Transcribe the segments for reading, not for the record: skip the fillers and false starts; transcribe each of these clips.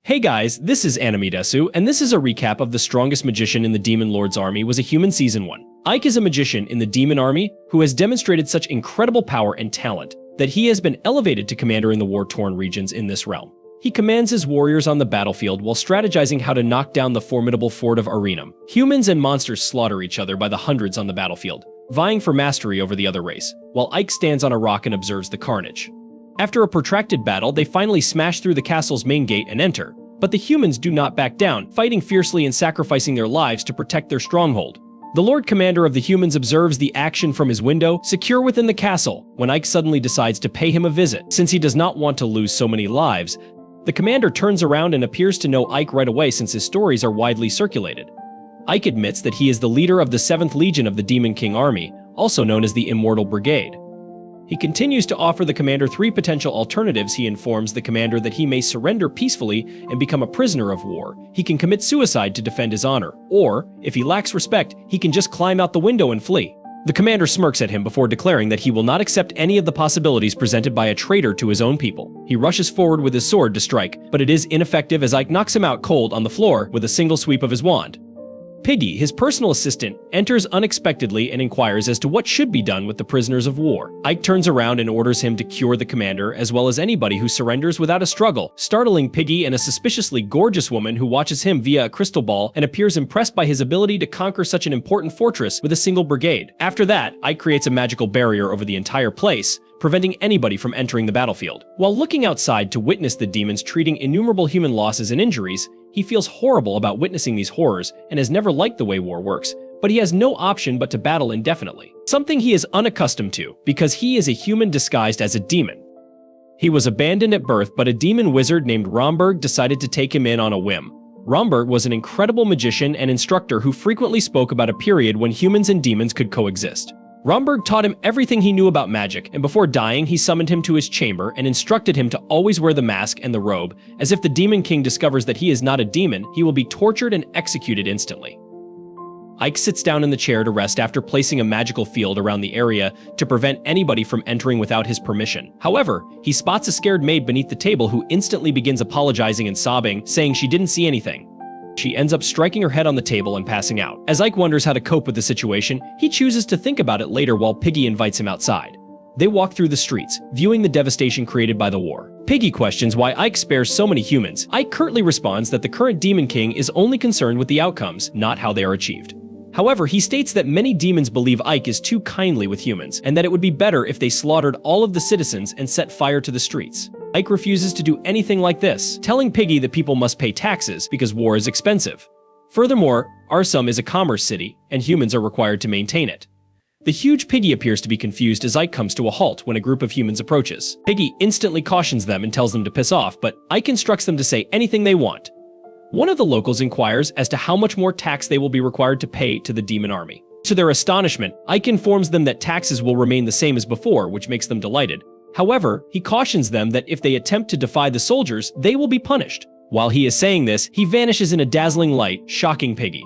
Hey guys, this is Animedesu, and this is a recap of the strongest magician in the Demon Lord's army was a human Season 1. Ike is a magician in the Demon Army who has demonstrated such incredible power and talent that he has been elevated to commander in the war-torn regions in this realm. He commands his warriors on the battlefield while strategizing how to knock down the formidable fort of Arum. Humans and monsters slaughter each other by the hundreds on the battlefield, vying for mastery over the other race, while Ike stands on a rock and observes the carnage. After a protracted battle, they finally smash through the castle's main gate and enter. But the humans do not back down, fighting fiercely and sacrificing their lives to protect their stronghold. The Lord Commander of the humans observes the action from his window, secure within the castle, when Ike suddenly decides to pay him a visit. Since he does not want to lose so many lives, the commander turns around and appears to know Ike right away since his stories are widely circulated. Ike admits that he is the leader of the 7th Legion of the Demon King Army, also known as the Immortal Brigade. He continues to offer the commander 3 potential alternatives. He informs the commander that he may surrender peacefully and become a prisoner of war. He can commit suicide to defend his honor, or, if he lacks respect, he can just climb out the window and flee. The commander smirks at him before declaring that he will not accept any of the possibilities presented by a traitor to his own people. He rushes forward with his sword to strike, but it is ineffective as Ike knocks him out cold on the floor with a single sweep of his wand. Piggy, his personal assistant, enters unexpectedly and inquires as to what should be done with the prisoners of war. Ike turns around and orders him to cure the commander, as well as anybody who surrenders without a struggle, startling Piggy and a suspiciously gorgeous woman who watches him via a crystal ball and appears impressed by his ability to conquer such an important fortress with a single brigade. After that, Ike creates a magical barrier over the entire place, preventing anybody from entering the battlefield. While looking outside to witness the demons treating innumerable human losses and injuries, he feels horrible about witnessing these horrors and has never liked the way war works, but he has no option but to battle indefinitely. Something he is unaccustomed to, because he is a human disguised as a demon. He was abandoned at birth, but a demon wizard named Romberg decided to take him in on a whim. Romberg was an incredible magician and instructor who frequently spoke about a period when humans and demons could coexist. Romberg taught him everything he knew about magic, and before dying, he summoned him to his chamber and instructed him to always wear the mask and the robe, as if the Demon King discovers that he is not a demon, he will be tortured and executed instantly. Ike sits down in the chair to rest after placing a magical field around the area to prevent anybody from entering without his permission. However, he spots a scared maid beneath the table who instantly begins apologizing and sobbing, saying she didn't see anything. She ends up striking her head on the table and passing out. As Ike wonders how to cope with the situation, he chooses to think about it later while Piggy invites him outside. They walk through the streets, viewing the devastation created by the war. Piggy questions why Ike spares so many humans. Ike curtly responds that the current Demon King is only concerned with the outcomes, not how they are achieved. However, he states that many demons believe Ike is too kindly with humans, and that it would be better if they slaughtered all of the citizens and set fire to the streets. Ike refuses to do anything like this, telling Piggy that people must pay taxes because war is expensive. Furthermore, Arum is a commerce city, and humans are required to maintain it. The huge Piggy appears to be confused as Ike comes to a halt when a group of humans approaches. Piggy instantly cautions them and tells them to piss off, but Ike instructs them to say anything they want. One of the locals inquires as to how much more tax they will be required to pay to the Demon Army. To their astonishment, Ike informs them that taxes will remain the same as before, which makes them delighted. However, he cautions them that if they attempt to defy the soldiers, they will be punished. While he is saying this, he vanishes in a dazzling light, shocking Piggy.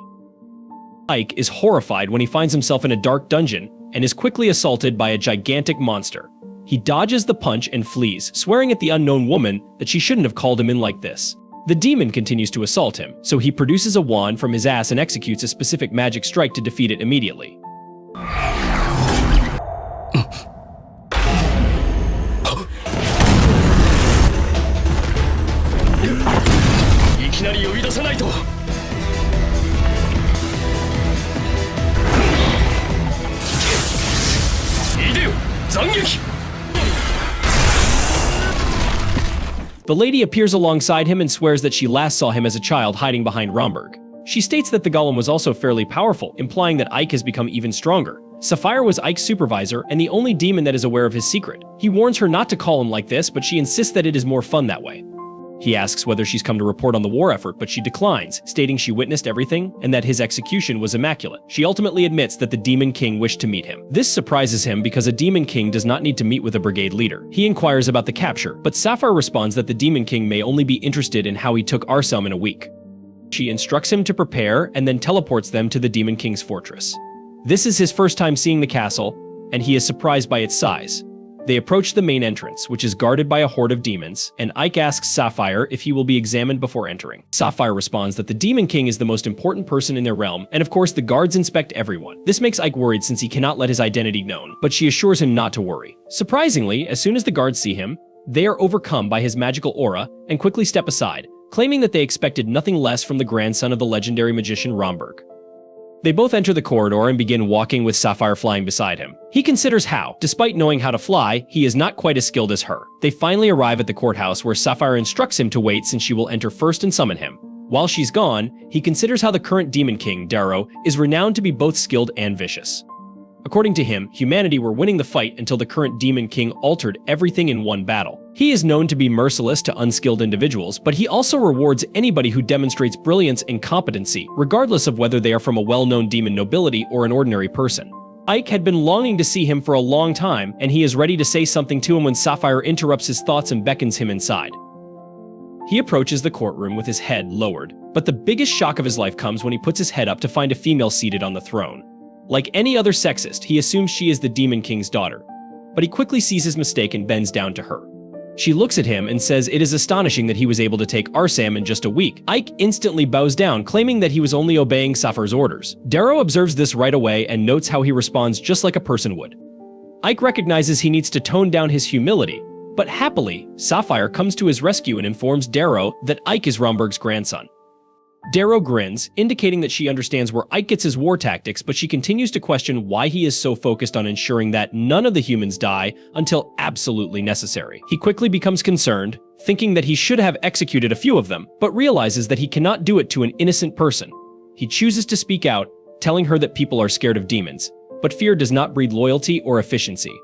Ike is horrified when he finds himself in a dark dungeon and is quickly assaulted by a gigantic monster. He dodges the punch and flees, swearing at the unknown woman that she shouldn't have called him in like this. The demon continues to assault him, so he produces a wand from his ass and executes a specific magic strike to defeat it immediately. The lady appears alongside him and swears that she last saw him as a child hiding behind Romberg. She states that the golem was also fairly powerful, implying that Ike has become even stronger. Sapphire was Ike's supervisor and the only demon that is aware of his secret. He warns her not to call him like this, but she insists that it is more fun that way. He asks whether she's come to report on the war effort, but she declines, stating she witnessed everything and that his execution was immaculate. She ultimately admits that the Demon King wished to meet him. This surprises him because a Demon King does not need to meet with a brigade leader. He inquires about the capture, but Sapphire responds that the Demon King may only be interested in how he took Arum in a week. She instructs him to prepare and then teleports them to the Demon King's fortress. This is his first time seeing the castle, and he is surprised by its size. They approach the main entrance, which is guarded by a horde of demons, and Ike asks Sapphire if he will be examined before entering. Sapphire responds that the Demon King is the most important person in their realm, and of course the guards inspect everyone. This makes Ike worried since he cannot let his identity known, but she assures him not to worry. Surprisingly, as soon as the guards see him, they are overcome by his magical aura and quickly step aside, claiming that they expected nothing less from the grandson of the legendary magician Romberg. They both enter the corridor and begin walking with Sapphire flying beside him. He considers how, despite knowing how to fly, he is not quite as skilled as her. They finally arrive at the courthouse where Sapphire instructs him to wait since she will enter first and summon him. While she's gone, he considers how the current Demon King, Darrow, is renowned to be both skilled and vicious. According to him, humanity were winning the fight until the current Demon King altered everything in one battle. He is known to be merciless to unskilled individuals, but he also rewards anybody who demonstrates brilliance and competency, regardless of whether they are from a well-known demon nobility or an ordinary person. Ike had been longing to see him for a long time, and he is ready to say something to him when Sapphire interrupts his thoughts and beckons him inside. He approaches the courtroom with his head lowered, but the biggest shock of his life comes when he puts his head up to find a female seated on the throne. Like any other sexist, he assumes she is the Demon King's daughter, but he quickly sees his mistake and bends down to her. She looks at him and says it is astonishing that he was able to take Arsam in just a week. Ike instantly bows down, claiming that he was only obeying Sapphire's orders. Darrow observes this right away and notes how he responds just like a person would. Ike recognizes he needs to tone down his humility, but happily, Sapphire comes to his rescue and informs Darrow that Ike is Romberg's grandson. Darrow grins, indicating that she understands where Ike gets his war tactics, but she continues to question why he is so focused on ensuring that none of the humans die until absolutely necessary. He quickly becomes concerned, thinking that he should have executed a few of them, but realizes that he cannot do it to an innocent person. He chooses to speak out, telling her that people are scared of demons, but fear does not breed loyalty or efficiency.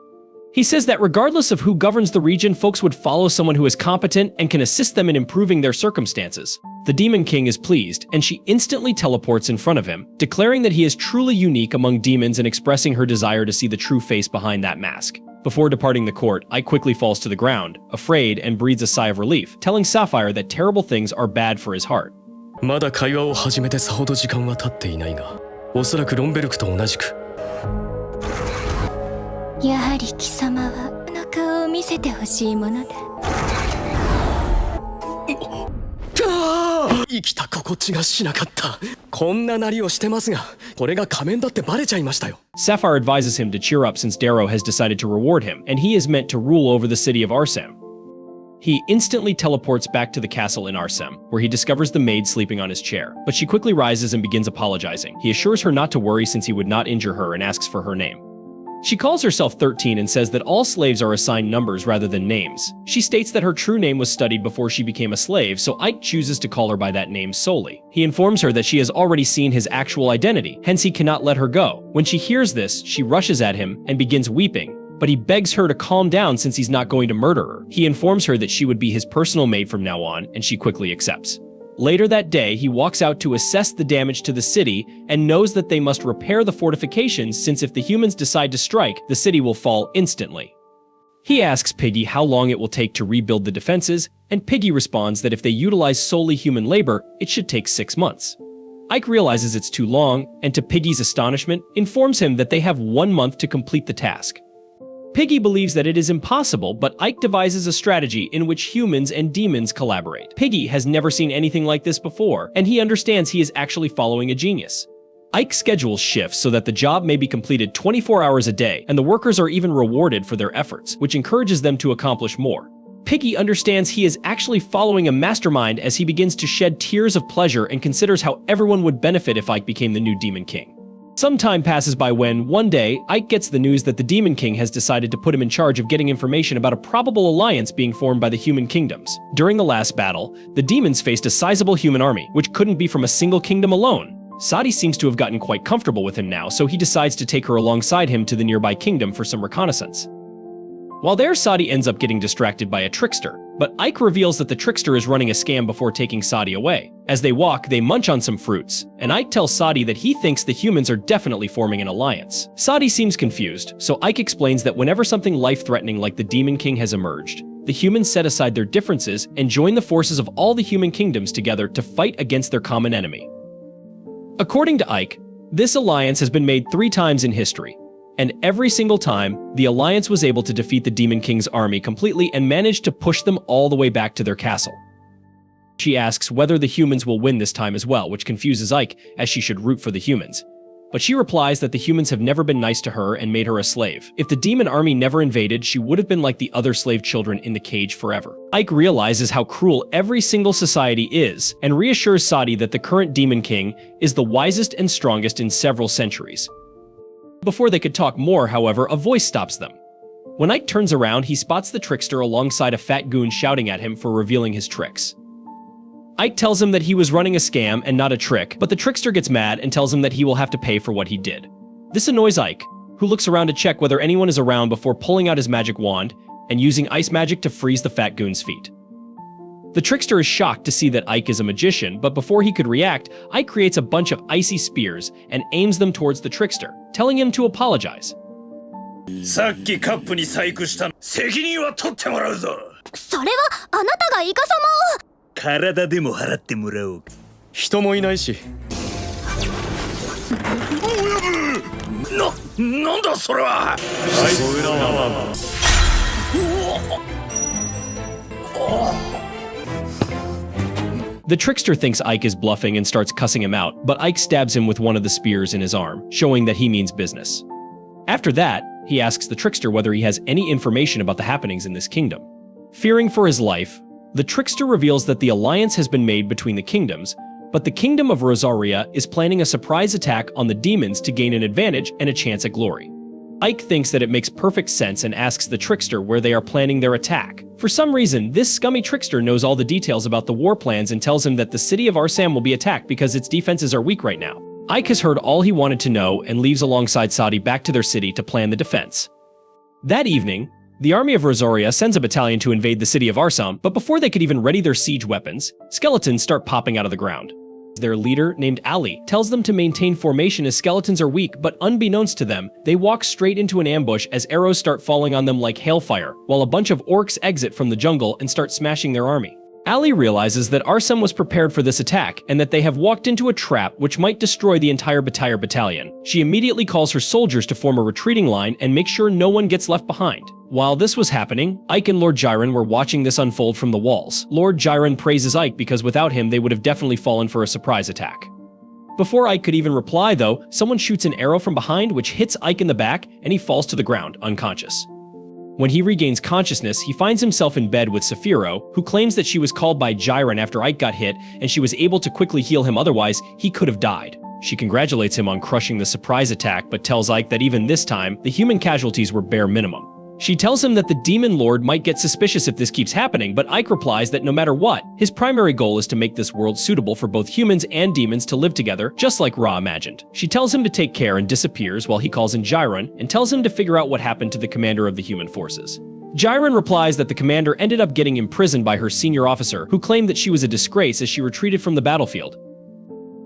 He says that regardless of who governs the region, folks would follow someone who is competent and can assist them in improving their circumstances. The Demon King is pleased, and she instantly teleports in front of him, declaring that he is truly unique among demons and expressing her desire to see the true face behind that mask. Before departing the court, Ike quickly falls to the ground, afraid, and breathes a sigh of relief, telling Sapphire that terrible things are bad for his heart. まだ会話を始めてさほど時間は経っていないが、おそらくロンベルクと同じく。やはり貴様はの顔を見せてほしいものだ。生きた心地がしなかった。こんななりをしてますが、これが仮面だってバレちゃいましたよ。Sapphire advises him to cheer up since Darrow has decided to reward him, and he is meant to rule over the city of Arsam. He instantly teleports back to the castle in Arsam, where he discovers the maid sleeping on his chair, but she quickly rises and begins apologizing. He assures her not to worry since he would not injure her and asks for her name. She calls herself 13 and says that all slaves are assigned numbers rather than names. She states that her true name was studied before she became a slave, so Ike chooses to call her by that name solely. He informs her that she has already seen his actual identity, hence he cannot let her go. When she hears this, she rushes at him and begins weeping, but he begs her to calm down since he's not going to murder her. He informs her that she would be his personal maid from now on, and she quickly accepts. Later that day, he walks out to assess the damage to the city and knows that they must repair the fortifications since if the humans decide to strike, the city will fall instantly. He asks Piggy how long it will take to rebuild the defenses, and Piggy responds that if they utilize solely human labor, it should take 6 months. Ike realizes it's too long, and to Piggy's astonishment, informs him that they have 1 month to complete the task. Piggy believes that it is impossible, but Ike devises a strategy in which humans and demons collaborate. Piggy has never seen anything like this before, and he understands he is actually following a genius. Ike schedules shifts so that the job may be completed 24 hours a day, and the workers are even rewarded for their efforts, which encourages them to accomplish more. Piggy understands he is actually following a mastermind as he begins to shed tears of pleasure and considers how everyone would benefit if Ike became the new Demon King. Some time passes by when, one day, Ike gets the news that the Demon King has decided to put him in charge of getting information about a probable alliance being formed by the human kingdoms. During the last battle, the demons faced a sizable human army, which couldn't be from a single kingdom alone. Sadi seems to have gotten quite comfortable with him now, so he decides to take her alongside him to the nearby kingdom for some reconnaissance. While there, Sadi ends up getting distracted by a trickster, but Ike reveals that the trickster is running a scam before taking Sadi away. As they walk, they munch on some fruits, and Ike tells Sadi that he thinks the humans are definitely forming an alliance. Sadi seems confused, so Ike explains that whenever something life-threatening like the Demon King has emerged, the humans set aside their differences and join the forces of all the human kingdoms together to fight against their common enemy. According to Ike, this alliance has been made 3 times in history, And every single time, the Alliance was able to defeat the Demon King's army completely and managed to push them all the way back to their castle. She asks whether the humans will win this time as well, which confuses Ike, as she should root for the humans. But she replies that the humans have never been nice to her and made her a slave. If the demon army never invaded, she would have been like the other slave children in the cage forever. Ike realizes how cruel every single society is, and reassures Sadi that the current Demon King is the wisest and strongest in several centuries. Before they could talk more, however, a voice stops them. When Ike turns around, he spots the trickster alongside a fat goon shouting at him for revealing his tricks. Ike tells him that he was running a scam and not a trick, but the trickster gets mad and tells him that he will have to pay for what he did. This annoys Ike, who looks around to check whether anyone is around before pulling out his magic wand and using ice magic to freeze the fat goon's feet. The trickster is shocked to see that Ike is a magician, but before he could react, Ike creates a bunch of icy spears and aims them towards the trickster, telling him to apologize. さっきカップに細工した責任は取ってもらうぞ。それはあなたがイカ様を。体でも払ってもらおう。人もいないし。なんだそれは。The trickster thinks Ike is bluffing and starts cussing him out, but Ike stabs him with one of the spears in his arm, showing that he means business. After that, he asks the trickster whether he has any information about the happenings in this kingdom. Fearing for his life, the trickster reveals that the alliance has been made between the kingdoms, but the kingdom of Rosaria is planning a surprise attack on the demons to gain an advantage and a chance at glory. Ike thinks that it makes perfect sense and asks the trickster where they are planning their attack. For some reason, this scummy trickster knows all the details about the war plans and tells him that the city of Arsam will be attacked because its defenses are weak right now. Ike has heard all he wanted to know and leaves alongside Sadi back to their city to plan the defense. That evening, the army of Rosaria sends a battalion to invade the city of Arsam, but before they could even ready their siege weapons, skeletons start popping out of the ground. Their leader, named Ali, tells them to maintain formation as skeletons are weak, but unbeknownst to them, they walk straight into an ambush as arrows start falling on them like hailfire, while a bunch of orcs exit from the jungle and start smashing their army. Ali realizes that Arsam was prepared for this attack and that they have walked into a trap which might destroy the entire battalion. She immediately calls her soldiers to form a retreating line and make sure no one gets left behind. While this was happening, Ike and Lord Jiren were watching this unfold from the walls. Lord Jiren praises Ike because without him they would have definitely fallen for a surprise attack. Before Ike could even reply though, someone shoots an arrow from behind which hits Ike in the back and he falls to the ground, unconscious. When he regains consciousness, he finds himself in bed with Saphiro, who claims that she was called by Jiren after Ike got hit and she was able to quickly heal him, otherwise he could have died. She congratulates him on crushing the surprise attack but tells Ike that even this time, the human casualties were bare minimum. She tells him that the Demon Lord might get suspicious if this keeps happening, but Ike replies that no matter what, his primary goal is to make this world suitable for both humans and demons to live together, just like Ra imagined. She tells him to take care and disappears while he calls in Jiren and tells him to figure out what happened to the commander of the human forces. Jiren replies that the commander ended up getting imprisoned by her senior officer, who claimed that she was a disgrace as she retreated from the battlefield.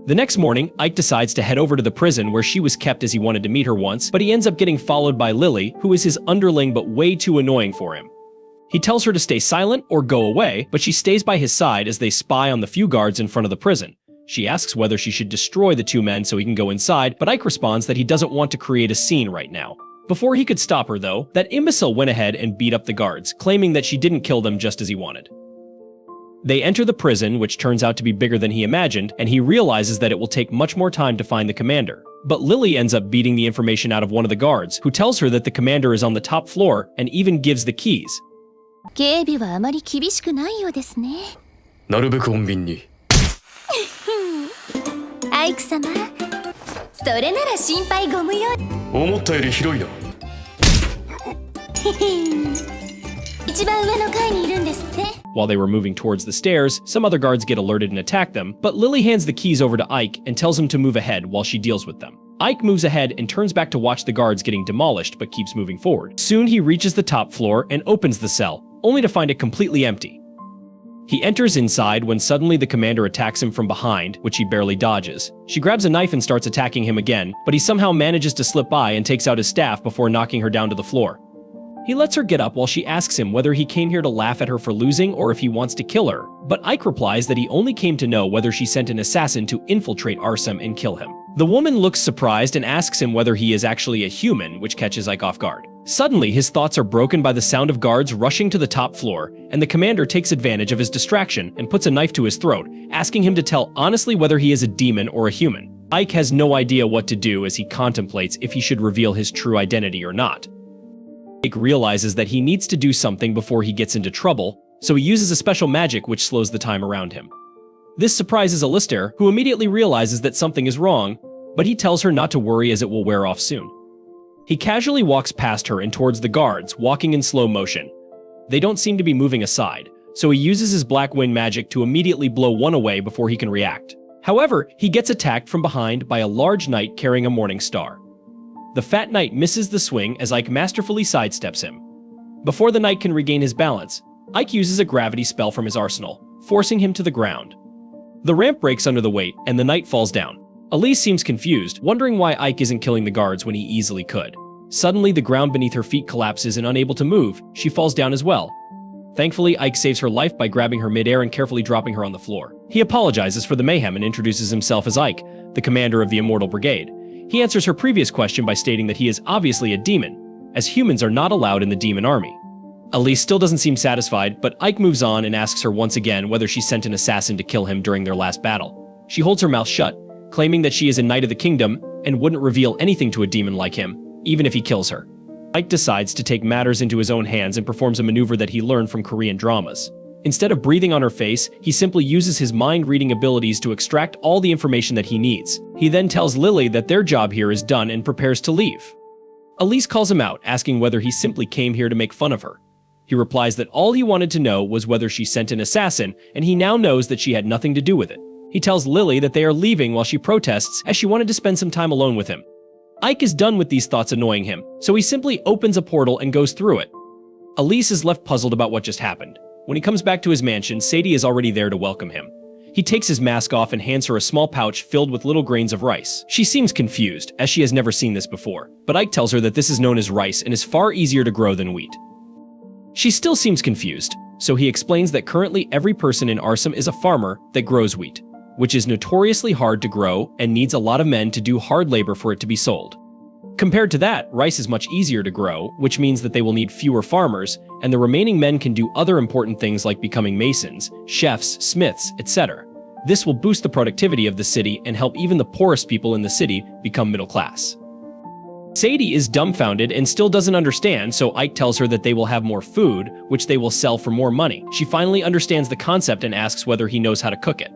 The next morning, Ike decides to head over to the prison where she was kept as he wanted to meet her once, but he ends up getting followed by Lily, who is his underling but way too annoying for him. He tells her to stay silent or go away, but she stays by his side as they spy on the few guards in front of the prison. She asks whether she should destroy the two men so he can go inside, but Ike responds that he doesn't want to create a scene right now. Before he could stop her though, that imbecile went ahead and beat up the guards, claiming that she didn't kill them just as he wanted. They enter the prison, which turns out to be bigger than he imagined, and he realizes that it will take much more time to find the commander. But Lily ends up beating the information out of one of the guards, who tells her that the commander is on the top floor and even gives the keys. 警備はあまり厳しくないようですね。なるべく穏便に。アイク様、それなら心配ご無用。思ったより広いな。一番上の階にいるんですって。While they were moving towards the stairs, some other guards get alerted and attack them, but Lily hands the keys over to Ike and tells him to move ahead while she deals with them. Ike moves ahead and turns back to watch the guards getting demolished but keeps moving forward. Soon he reaches the top floor and opens the cell, only to find it completely empty. He enters inside when suddenly the commander attacks him from behind, which he barely dodges. She grabs a knife and starts attacking him again, but he somehow manages to slip by and takes out his staff before knocking her down to the floor. He lets her get up while she asks him whether he came here to laugh at her for losing or if he wants to kill her, but Ike replies that he only came to know whether she sent an assassin to infiltrate Arsam and kill him. The woman looks surprised and asks him whether he is actually a human, which catches Ike off guard. Suddenly, his thoughts are broken by the sound of guards rushing to the top floor, and the commander takes advantage of his distraction and puts a knife to his throat, asking him to tell honestly whether he is a demon or a human. Ike has no idea what to do as he contemplates if he should reveal his true identity or not. Ike realizes that he needs to do something before he gets into trouble, so he uses a special magic which slows the time around him. This surprises Alistair, who immediately realizes that something is wrong, but he tells her not to worry as it will wear off soon. He casually walks past her and towards the guards, walking in slow motion. They don't seem to be moving aside, so he uses his black wind magic to immediately blow one away before he can react. However, he gets attacked from behind by a large knight carrying a morning star. The fat knight misses the swing as Ike masterfully sidesteps him. Before the knight can regain his balance, Ike uses a gravity spell from his arsenal, forcing him to the ground. The ramp breaks under the weight, and the knight falls down. Elise seems confused, wondering why Ike isn't killing the guards when he easily could. Suddenly, the ground beneath her feet collapses and unable to move, she falls down as well. Thankfully, Ike saves her life by grabbing her midair and carefully dropping her on the floor. He apologizes for the mayhem and introduces himself as Ike, the commander of the Immortal Brigade. He answers her previous question by stating that he is obviously a demon, as humans are not allowed in the Demon Army. Elise still doesn't seem satisfied, but Ike moves on and asks her once again whether she sent an assassin to kill him during their last battle. She holds her mouth shut, claiming that she is a Knight of the Kingdom and wouldn't reveal anything to a demon like him, even if he kills her. Ike decides to take matters into his own hands and performs a maneuver that he learned from Korean dramas. Instead of breathing on her face, he simply uses his mind-reading abilities to extract all the information that he needs. He then tells Lily that their job here is done and prepares to leave. Elise calls him out, asking whether he simply came here to make fun of her. He replies that all he wanted to know was whether she sent an assassin, and he now knows that she had nothing to do with it. He tells Lily that they are leaving while she protests as she wanted to spend some time alone with him. Ike is done with these thoughts annoying him, so he simply opens a portal and goes through it. Elise is left puzzled about what just happened. When he comes back to his mansion, Sadie is already there to welcome him. He takes his mask off and hands her a small pouch filled with little grains of rice. She seems confused, as she has never seen this before, but Ike tells her that this is known as rice and is far easier to grow than wheat. She still seems confused, so he explains that currently every person in Arsum is a farmer that grows wheat, which is notoriously hard to grow and needs a lot of men to do hard labor for it to be sold. Compared to that, rice is much easier to grow, which means that they will need fewer farmers, and the remaining men can do other important things like becoming masons, chefs, smiths, etc. This will boost the productivity of the city and help even the poorest people in the city become middle class. Sadie is dumbfounded and still doesn't understand, so Ike tells her that they will have more food, which they will sell for more money. She finally understands the concept and asks whether he knows how to cook it.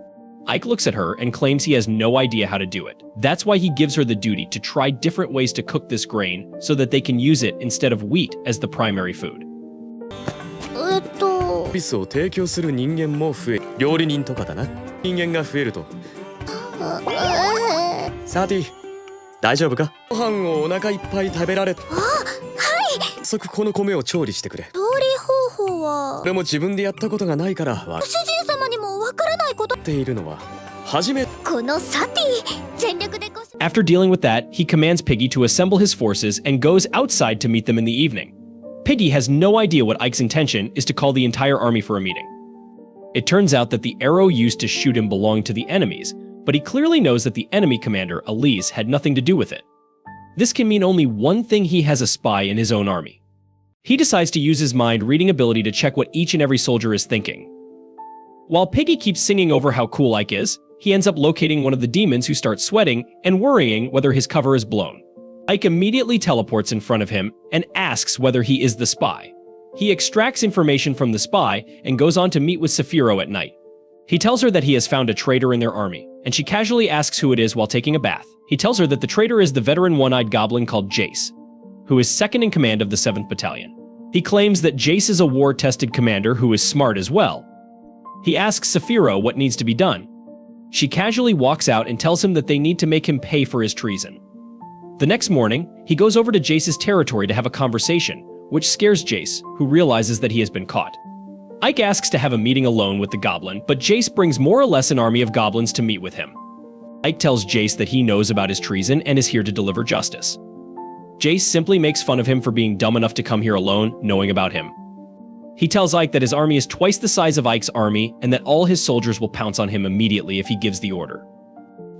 Ike looks at her and claims he has no idea how to do it. That's why he gives her the duty to try different ways to cook this grain so that they can use it instead of wheat as the primary food. サービスを提供する人間も増え、料理人とかだな。人間が増えると。サーティ、大丈夫か？ご飯をお腹いっぱい食べられた。はい。早速この米を調理してくれ。調理方法は俺も自分でやったことがないから主人様にもわからないことっているのは初めこのサティ全力で After dealing with that, he commands Piggy to assemble his forces and goes outside to meet them in the evening. Piggy has no idea what Ike's intention is to call the entire army for a meeting. It turns out that the arrow used to shoot him belonged to the enemies, but he clearly knows that the enemy commander, Elise, had nothing to do with it. This can mean only one thing: he has a spy in his own army. He decides to use his mind-reading ability to check what each and every soldier is thinking. While Piggy keeps singing over how cool Ike is, he ends up locating one of the demons who starts sweating and worrying whether his cover is blown. Ike immediately teleports in front of him and asks whether he is the spy. He extracts information from the spy and goes on to meet with Saphiro at night. He tells her that he has found a traitor in their army, and she casually asks who it is while taking a bath. He tells her that the traitor is the veteran one-eyed goblin called Jace, who is second in command of the 7th Battalion. He claims that Jace is a war-tested commander who is smart as well. He asks Saphiro what needs to be done. She casually walks out and tells him that they need to make him pay for his treason. The next morning, he goes over to Jace's territory to have a conversation, which scares Jace, who realizes that he has been caught. Ike asks to have a meeting alone with the goblin, but Jace brings more or less an army of goblins to meet with him. Ike tells Jace that he knows about his treason and is here to deliver justice. Jace simply makes fun of him for being dumb enough to come here alone, knowing about him. He tells Ike that his army is twice the size of Ike's army and that all his soldiers will pounce on him immediately if he gives the order.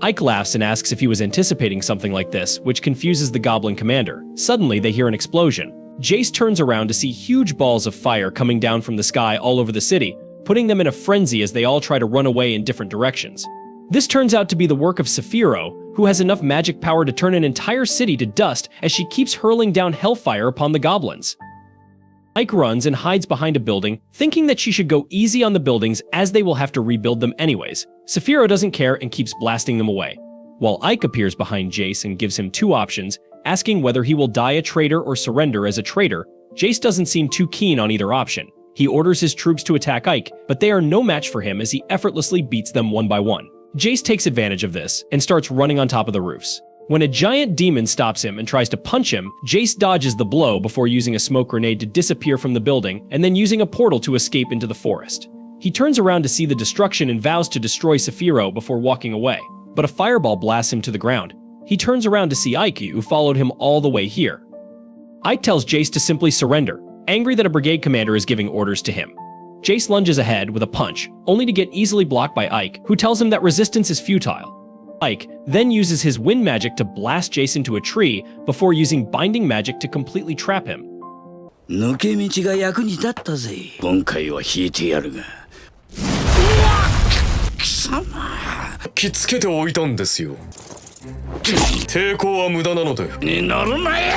Ike laughs and asks if he was anticipating something like this, which confuses the goblin commander. Suddenly, they hear an explosion. Jace turns around to see huge balls of fire coming down from the sky all over the city, putting them in a frenzy as they all try to run away in different directions. This turns out to be the work of Sephiroth, who has enough magic power to turn an entire city to dust as she keeps hurling down hellfire upon the goblins. Ike runs and hides behind a building, thinking that she should go easy on the buildings as they will have to rebuild them anyways. Sephiroth doesn't care and keeps blasting them away. While Ike appears behind Jace and gives him two options, asking whether he will die a traitor or surrender as a traitor, Jace doesn't seem too keen on either option. He orders his troops to attack Ike, but they are no match for him as he effortlessly beats them one by one. Jace takes advantage of this and starts running on top of the roofs. When a giant demon stops him and tries to punch him, Jace dodges the blow before using a smoke grenade to disappear from the building and then using a portal to escape into the forest. He turns around to see the destruction and vows to destroy Sephiroth before walking away, but a fireball blasts him to the ground. He turns around to see Ike, who followed him all the way here. Ike tells Jace to simply surrender, angry that a brigade commander is giving orders to him. Jace lunges ahead with a punch, only to get easily blocked by Ike, who tells him that resistance is futile. Ike then uses his wind magic to blast Jace into a tree before using binding magic to completely trap him. 抜け道が役に立ったぜ。今回は引いてやるが。貴様。気つけておいたんですよ。抵抗は無駄なので。に乗るなよ。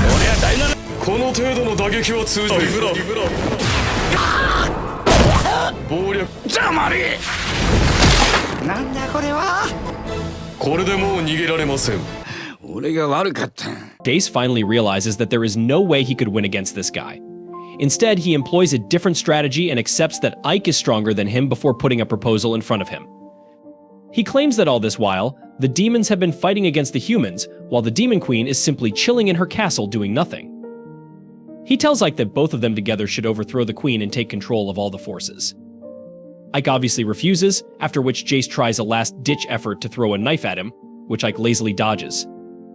俺は第7。この程度の打撃は通じない。暴力。黙れ。なんだこれは。これでもう逃げられません。俺が悪かった。Jace finally realizes that there is no way he could win against this guy. Instead, he employs a different strategy and accepts that Ike is stronger than him before putting a proposal in front of him. He claims that all this while, the demons have been fighting against the humans, while the Demon Queen is simply chilling in her castle doing nothing. He tells Ike that both of them together should overthrow the Queen and take control of all the forces. Ike obviously refuses, after which Jace tries a last-ditch effort to throw a knife at him, which Ike lazily dodges.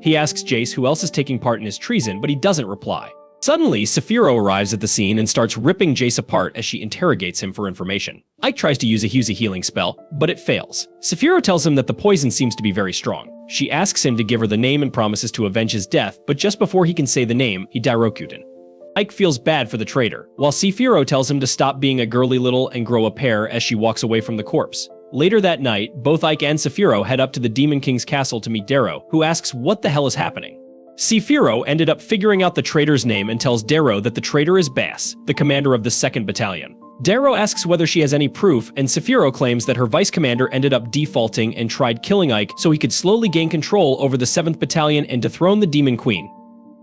He asks Jace who else is taking part in his treason, but he doesn't reply. Suddenly, Sephiroth arrives at the scene and starts ripping Jace apart as she interrogates him for information. Ike tries to use a healing spell, but it fails. Sephiroth tells him that the poison seems to be very strong. She asks him to give her the name and promises to avenge his death, but just before he can say the name, he Dairokuten. Ike feels bad for the traitor, while Sephiroth tells him to stop being a girly little and grow a pair as she walks away from the corpse. Later that night, both Ike and Sephiroth head up to the Demon King's castle to meet Darrow, who asks what the hell is happening. Sephiroth ended up figuring out the traitor's name and tells Darrow that the traitor is Bass, the commander of the 2nd Battalion. Darrow asks whether she has any proof, and Sephiroth claims that her vice commander ended up defaulting and tried killing Ike so he could slowly gain control over the 7th Battalion and dethrone the Demon Queen.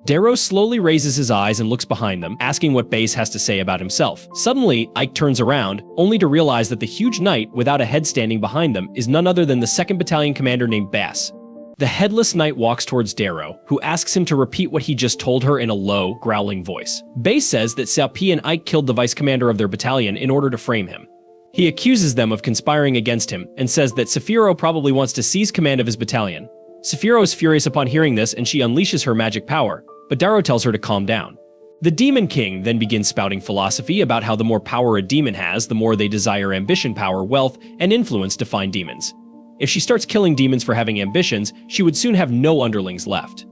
Darrow slowly raises his eyes and looks behind them, asking what Bass has to say about himself. Suddenly, Ike turns around, only to realize that the huge knight without a head standing behind them is none other than the 2nd Battalion commander named Bass. The headless knight walks towards Darrow, who asks him to repeat what he just told her in a low, growling voice. Bass says that Xiaopi and Ike killed the vice commander of their battalion in order to frame him. He accuses them of conspiring against him and says that Sephiroth probably wants to seize command of his battalion. Sephiroth is furious upon hearing this and she unleashes her magic power, but Darrow tells her to calm down. The Demon King then begins spouting philosophy about how the more power a demon has, the more they desire ambition, power, wealth, and influence to find demons. If she starts killing demons for having ambitions, she would soon have no underlings left.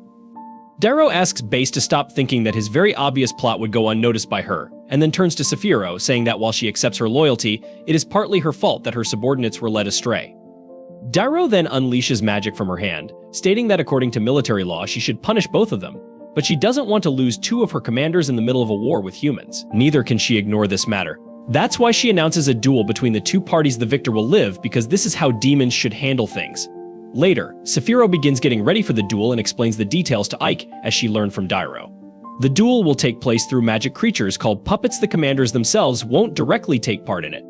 Darrow asks Bass to stop thinking that his very obvious plot would go unnoticed by her, and then turns to Sephiroth, saying that while she accepts her loyalty, it is partly her fault that her subordinates were led astray. Darrow then unleashes magic from her hand, stating that according to military law she should punish both of them, but she doesn't want to lose two of her commanders in the middle of a war with humans. Neither can she ignore this matter. That's why she announces a duel between the two parties. The victor will live, because this is how demons should handle things. Later, Sephiroth begins getting ready for the duel and explains the details to Ike, as she learned from Darrow. The duel will take place through magic creatures called puppets. The commanders themselves won't directly take part in it.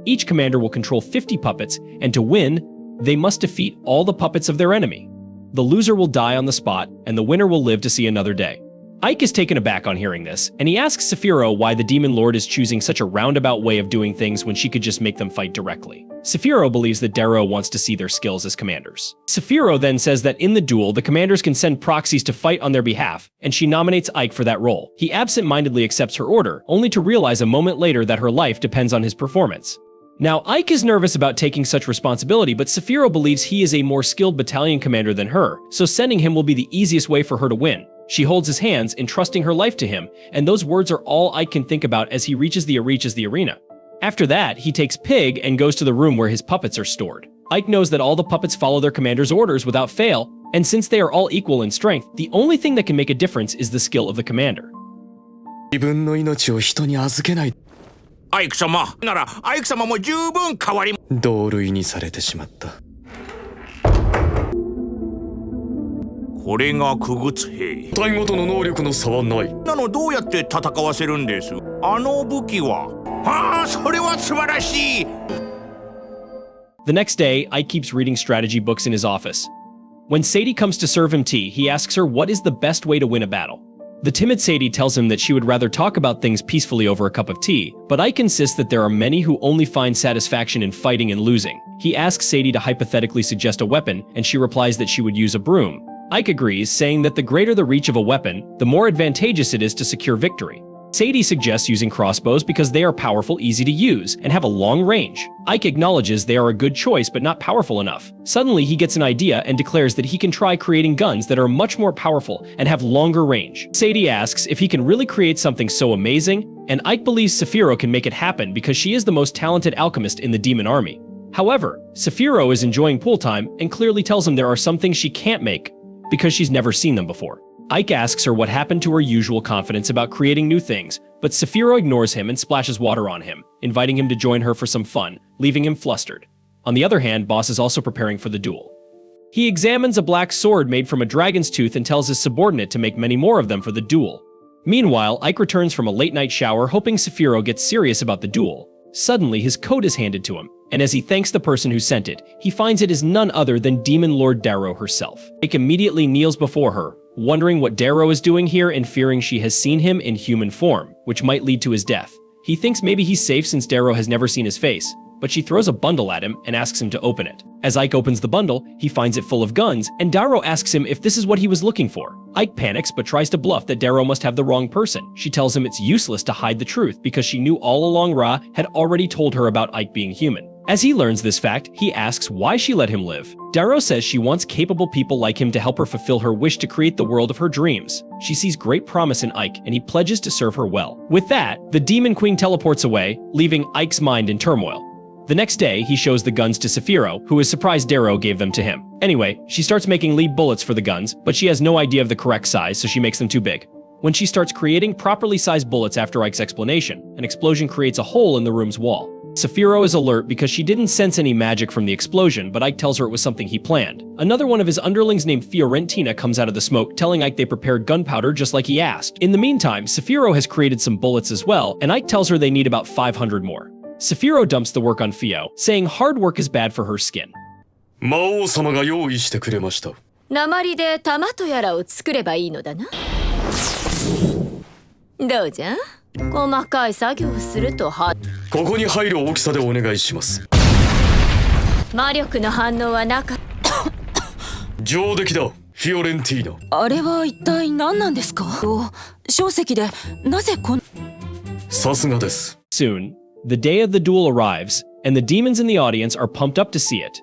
Each commander will control 50 puppets, and to win, they must defeat all the puppets of their enemy. The loser will die on the spot, and the winner will live to see another day. Ike is taken aback on hearing this, and he asks Sephiroth why the Demon Lord is choosing such a roundabout way of doing things when she could just make them fight directly. Sephiroth believes that Darrow wants to see their skills as commanders. Sephiroth then says that in the duel, the commanders can send proxies to fight on their behalf, and she nominates Ike for that role. He absent-mindedly accepts her order, only to realize a moment later that her life depends on his performance. Now, Ike is nervous about taking such responsibility, but Saphiro believes he is a more skilled battalion commander than her, so sending him will be the easiest way for her to win. She holds his hands, entrusting her life to him, and those words are all Ike can think about as he reaches the arena. After that, he takes Pig and goes to the room where his puppets are stored. Ike knows that all the puppets follow their commander's orders without fail, and since they are all equal in strength, the only thing that can make a difference is the skill of the commander. 自分の命を人に預けない。アイク様ならアイク様も十分変わり。同類にされてしまった。これが傀儡兵。隊ごとの能力の差はない。なのどうやって戦わせるんです？あの武器は。ああ、それは素晴らしい。The next day, Ike keeps reading strategy books in his office. When Sadie comes to serve him tea, he asks her what is the best way to win a battle. The timid Sadie tells him that she would rather talk about things peacefully over a cup of tea, but Ike insists that there are many who only find satisfaction in fighting and losing. He asks Sadie to hypothetically suggest a weapon, and she replies that she would use a broom. Ike agrees, saying that the greater the reach of a weapon, the more advantageous it is to secure victory. Sadie suggests using crossbows because they are powerful, easy to use, and have a long range. Ike acknowledges they are a good choice but not powerful enough. Suddenly, he gets an idea and declares that he can try creating guns that are much more powerful and have longer range. Sadie asks if he can really create something so amazing, and Ike believes Saphiro can make it happen because she is the most talented alchemist in the Demon Army. However, Saphiro is enjoying pool time and clearly tells him there are some things she can't make because she's never seen them before. Ike asks her what happened to her usual confidence about creating new things, but Saphiro ignores him and splashes water on him, inviting him to join her for some fun, leaving him flustered. On the other hand, Boss is also preparing for the duel. He examines a black sword made from a dragon's tooth and tells his subordinate to make many more of them for the duel. Meanwhile, Ike returns from a late-night shower hoping Saphiro gets serious about the duel. Suddenly, his coat is handed to him, and as he thanks the person who sent it, he finds it is none other than Demon Lord Darrow herself. Ike immediately kneels before her, wondering what Darrow is doing here and fearing she has seen him in human form, which might lead to his death. He thinks maybe he's safe since Darrow has never seen his face, but she throws a bundle at him and asks him to open it. As Ike opens the bundle, he finds it full of guns, and Darrow asks him if this is what he was looking for. Ike panics but tries to bluff that Darrow must have the wrong person. She tells him it's useless to hide the truth because she knew all along Ra had already told her about Ike being human. As he learns this fact, he asks why she let him live. Darrow says she wants capable people like him to help her fulfill her wish to create the world of her dreams. She sees great promise in Ike, and he pledges to serve her well. With that, the Demon Queen teleports away, leaving Ike's mind in turmoil. The next day, he shows the guns to Saphiro, who is surprised Darrow gave them to him. Anyway, she starts making lead bullets for the guns, but she has no idea of the correct size, so she makes them too big. When she starts creating properly sized bullets after Ike's explanation, an explosion creates a hole in the room's wall. Saphiro is alert because she didn't sense any magic from the explosion, but Ike tells her it was something he planned. Another one of his underlings named Fiorentina comes out of the smoke, telling Ike they prepared gunpowder just like he asked. In the meantime, Saphiro has created some bullets as well, and Ike tells her they need about 500 more. Saphiro dumps the work on Fio, saying hard work is bad for her skin. 魔王様が用意してくれました。鉛で玉とやらを作ればいいのだな。どうじゃ？細かい作業をするとここに入る大きさでお願いします。魔力の反応はなか上出来だ、フィオレンティーナ。あれは一体何なんですか？小石でなぜこんさすがです。Soon, the day of the duel arrives, and the demons in the audience are pumped up to see it.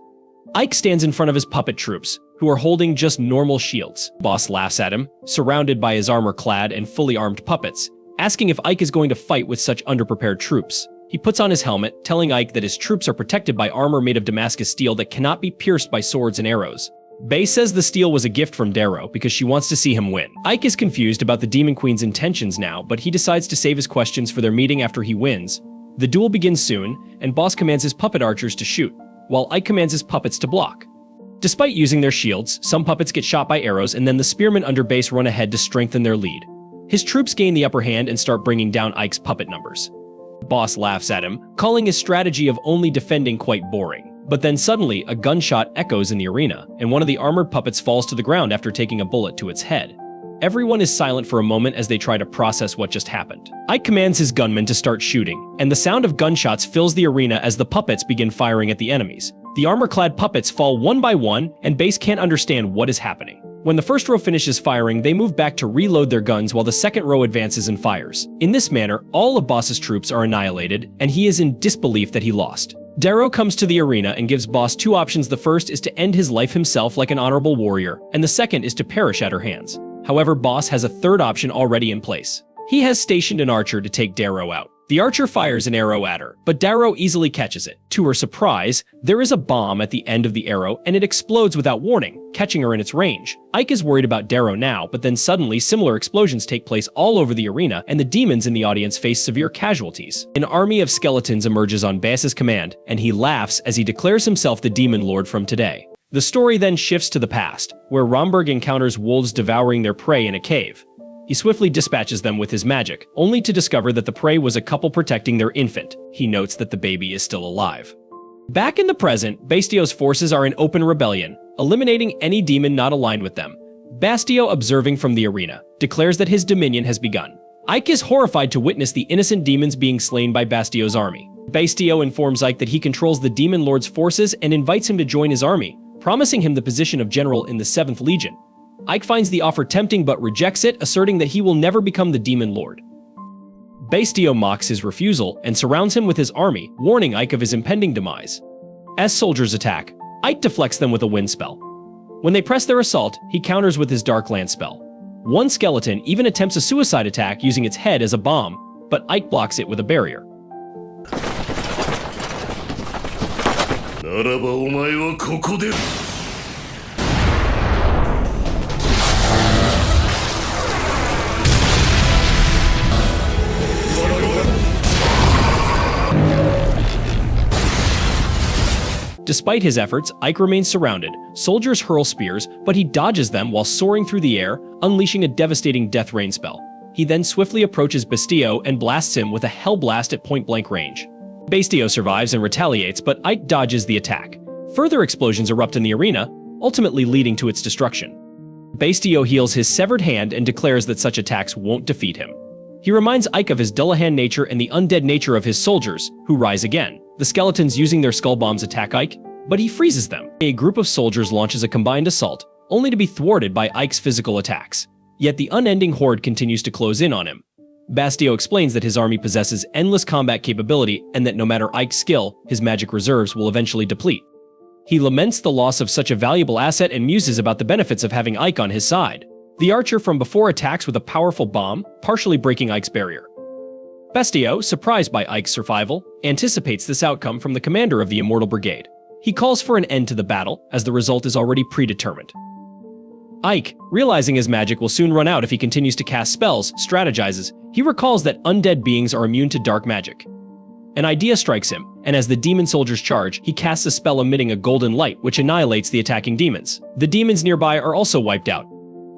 Ike stands in front of his puppet troops, who are holding just normal shields. Boss laughs at him, surrounded by his armor-clad and fully armed puppets, asking if Ike is going to fight with such underprepared troops. He puts on his helmet, telling Ike that his troops are protected by armor made of Damascus steel that cannot be pierced by swords and arrows. Bae says the steel was a gift from Darrow because she wants to see him win. Ike is confused about the Demon Queen's intentions now, but he decides to save his questions for their meeting after he wins. The duel begins soon, and Boss commands his puppet archers to shoot, while Ike commands his puppets to block. Despite using their shields, some puppets get shot by arrows, and then the spearmen under base run ahead to strengthen their lead. His troops gain the upper hand and start bringing down Ike's puppet numbers. Boss laughs at him, calling his strategy of only defending quite boring. But then suddenly, a gunshot echoes in the arena, and one of the armored puppets falls to the ground after taking a bullet to its head. Everyone is silent for a moment as they try to process what just happened. Ike commands his gunmen to start shooting, and the sound of gunshots fills the arena as the puppets begin firing at the enemies. The armor-clad puppets fall one by one, and Base can't understand what is happening. When the first row finishes firing, they move back to reload their guns while the second row advances and fires. In this manner, all of Boss's troops are annihilated, and he is in disbelief that he lost. Darrow comes to the arena and gives Boss two options. The first is to end his life himself like an honorable warrior, and the second is to perish at her hands. However, Boss has a third option already in place. He has stationed an archer to take Darrow out. The archer fires an arrow at her, but Darrow easily catches it. To her surprise, there is a bomb at the end of the arrow and it explodes without warning, catching her in its range. Ike is worried about Darrow now, but then suddenly similar explosions take place all over the arena and the demons in the audience face severe casualties. An army of skeletons emerges on Bass's command, and he laughs as he declares himself the Demon Lord from today. The story then shifts to the past, where Romberg encounters wolves devouring their prey in a cave. He swiftly dispatches them with his magic, only to discover that the prey was a couple protecting their infant. He notes that the baby is still alive. Back in the present, Bastio's forces are in open rebellion, eliminating any demon not aligned with them. Bastio, observing from the arena, declares that his dominion has begun. Ike is horrified to witness the innocent demons being slain by Bastio's army. Bastio informs Ike that he controls the Demon Lord's forces and invites him to join his army, promising him the position of general in the 7th Legion. Ike finds the offer tempting but rejects it, asserting that he will never become the Demon Lord. Bastio mocks his refusal and surrounds him with his army, warning Ike of his impending demise. As soldiers attack, Ike deflects them with a wind spell. When they press their assault, he counters with his Darkland spell. One skeleton even attempts a suicide attack using its head as a bomb, but Ike blocks it with a barrier. Despite his efforts, Ike remains surrounded. Soldiers hurl spears, but he dodges them while soaring through the air, unleashing a devastating death rain spell. He then swiftly approaches Bastio and blasts him with a hell blast at point-blank range. Bastio survives and retaliates, but Ike dodges the attack. Further explosions erupt in the arena, ultimately leading to its destruction. Bastio heals his severed hand and declares that such attacks won't defeat him. He reminds Ike of his Dullahan nature and the undead nature of his soldiers, who rise again. The skeletons using their skull bombs attack Ike, but he freezes them. A group of soldiers launches a combined assault, only to be thwarted by Ike's physical attacks. Yet the unending horde continues to close in on him. Bastio explains that his army possesses endless combat capability and that no matter Ike's skill, his magic reserves will eventually deplete. He laments the loss of such a valuable asset and muses about the benefits of having Ike on his side. The archer from before attacks with a powerful bomb, partially breaking Ike's barrier. Bastio, surprised by Ike's survival, anticipates this outcome from the commander of the Immortal Brigade. He calls for an end to the battle, as the result is already predetermined. Ike, realizing his magic will soon run out if he continues to cast spells, strategizes. He recalls that undead beings are immune to dark magic. An idea strikes him, and as the demon soldiers charge, he casts a spell emitting a golden light which annihilates the attacking demons. The demons nearby are also wiped out.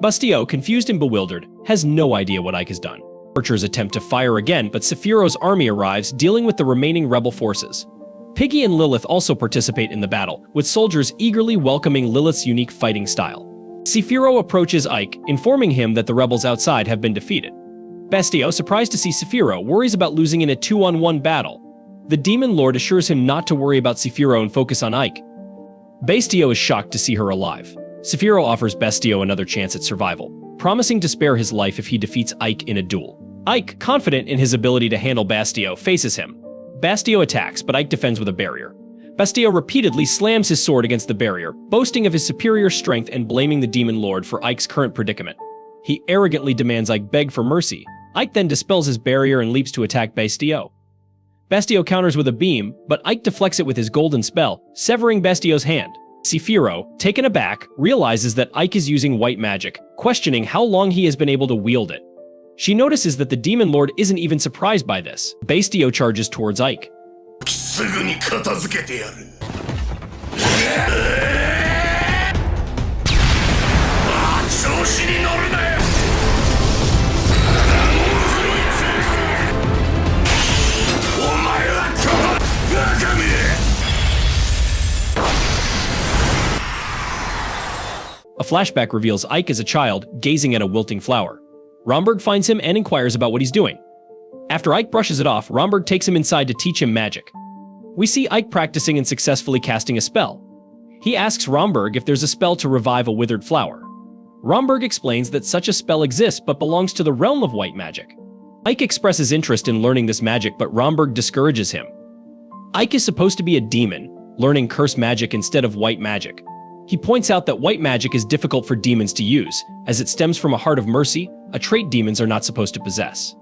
Bastio, confused and bewildered, has no idea what Ike has done. Archers attempt to fire again, but Sephiro's army arrives, dealing with the remaining rebel forces. Piggy and Lilith also participate in the battle, with soldiers eagerly welcoming Lilith's unique fighting style. Sephiro approaches Ike, informing him that the rebels outside have been defeated. Bastio, surprised to see Sephiro, worries about losing in a 2-on-1 battle. The Demon Lord assures him not to worry about Sephiro and focus on Ike. Bastio is shocked to see her alive. Sephiro offers Bastio another chance at survival, promising to spare his life if he defeats Ike in a duel. Ike, confident in his ability to handle Bastio, faces him. Bastio attacks, but Ike defends with a barrier. Bastio repeatedly slams his sword against the barrier, boasting of his superior strength and blaming the Demon Lord for Ike's current predicament. He arrogantly demands Ike beg for mercy. Ike then dispels his barrier and leaps to attack Bastio. Bastio counters with a beam, but Ike deflects it with his golden spell, severing Bastio's hand. Sephiro, taken aback, realizes that Ike is using white magic, questioning how long he has been able to wield it. She notices that the Demon Lord isn't even surprised by this. Bastio charges towards Ike. A flashback reveals Ike as a child, gazing at a wilting flower. Romberg finds him and inquires about what he's doing. After Ike brushes it off, Romberg takes him inside to teach him magic. We see Ike practicing and successfully casting a spell. He asks Romberg if there's a spell to revive a withered flower. Romberg explains that such a spell exists but belongs to the realm of white magic. Ike expresses interest in learning this magic, but Romberg discourages him. Ike is supposed to be a demon, learning curse magic instead of white magic. He points out that white magic is difficult for demons to use, as it stems from a heart of mercy, a trait demons are not supposed to possess.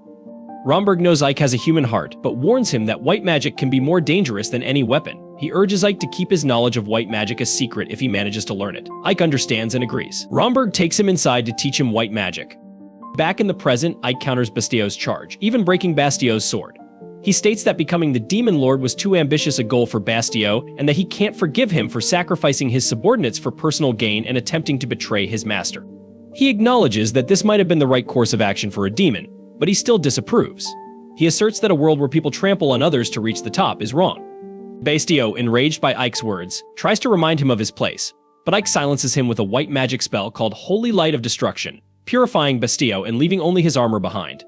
Romberg knows Ike has a human heart, but warns him that white magic can be more dangerous than any weapon. He urges Ike to keep his knowledge of white magic a secret if he manages to learn it. Ike understands and agrees. Romberg takes him inside to teach him white magic. Back in the present, Ike counters Bastio's charge, even breaking Bastio's sword. He states that becoming the Demon Lord was too ambitious a goal for Bastio, and that he can't forgive him for sacrificing his subordinates for personal gain and attempting to betray his master. He acknowledges that this might have been the right course of action for a demon, but he still disapproves. He asserts that a world where people trample on others to reach the top is wrong. Bastio, enraged by Ike's words, tries to remind him of his place, but Ike silences him with a white magic spell called Holy Light of Destruction, purifying Bastio and leaving only his armor behind.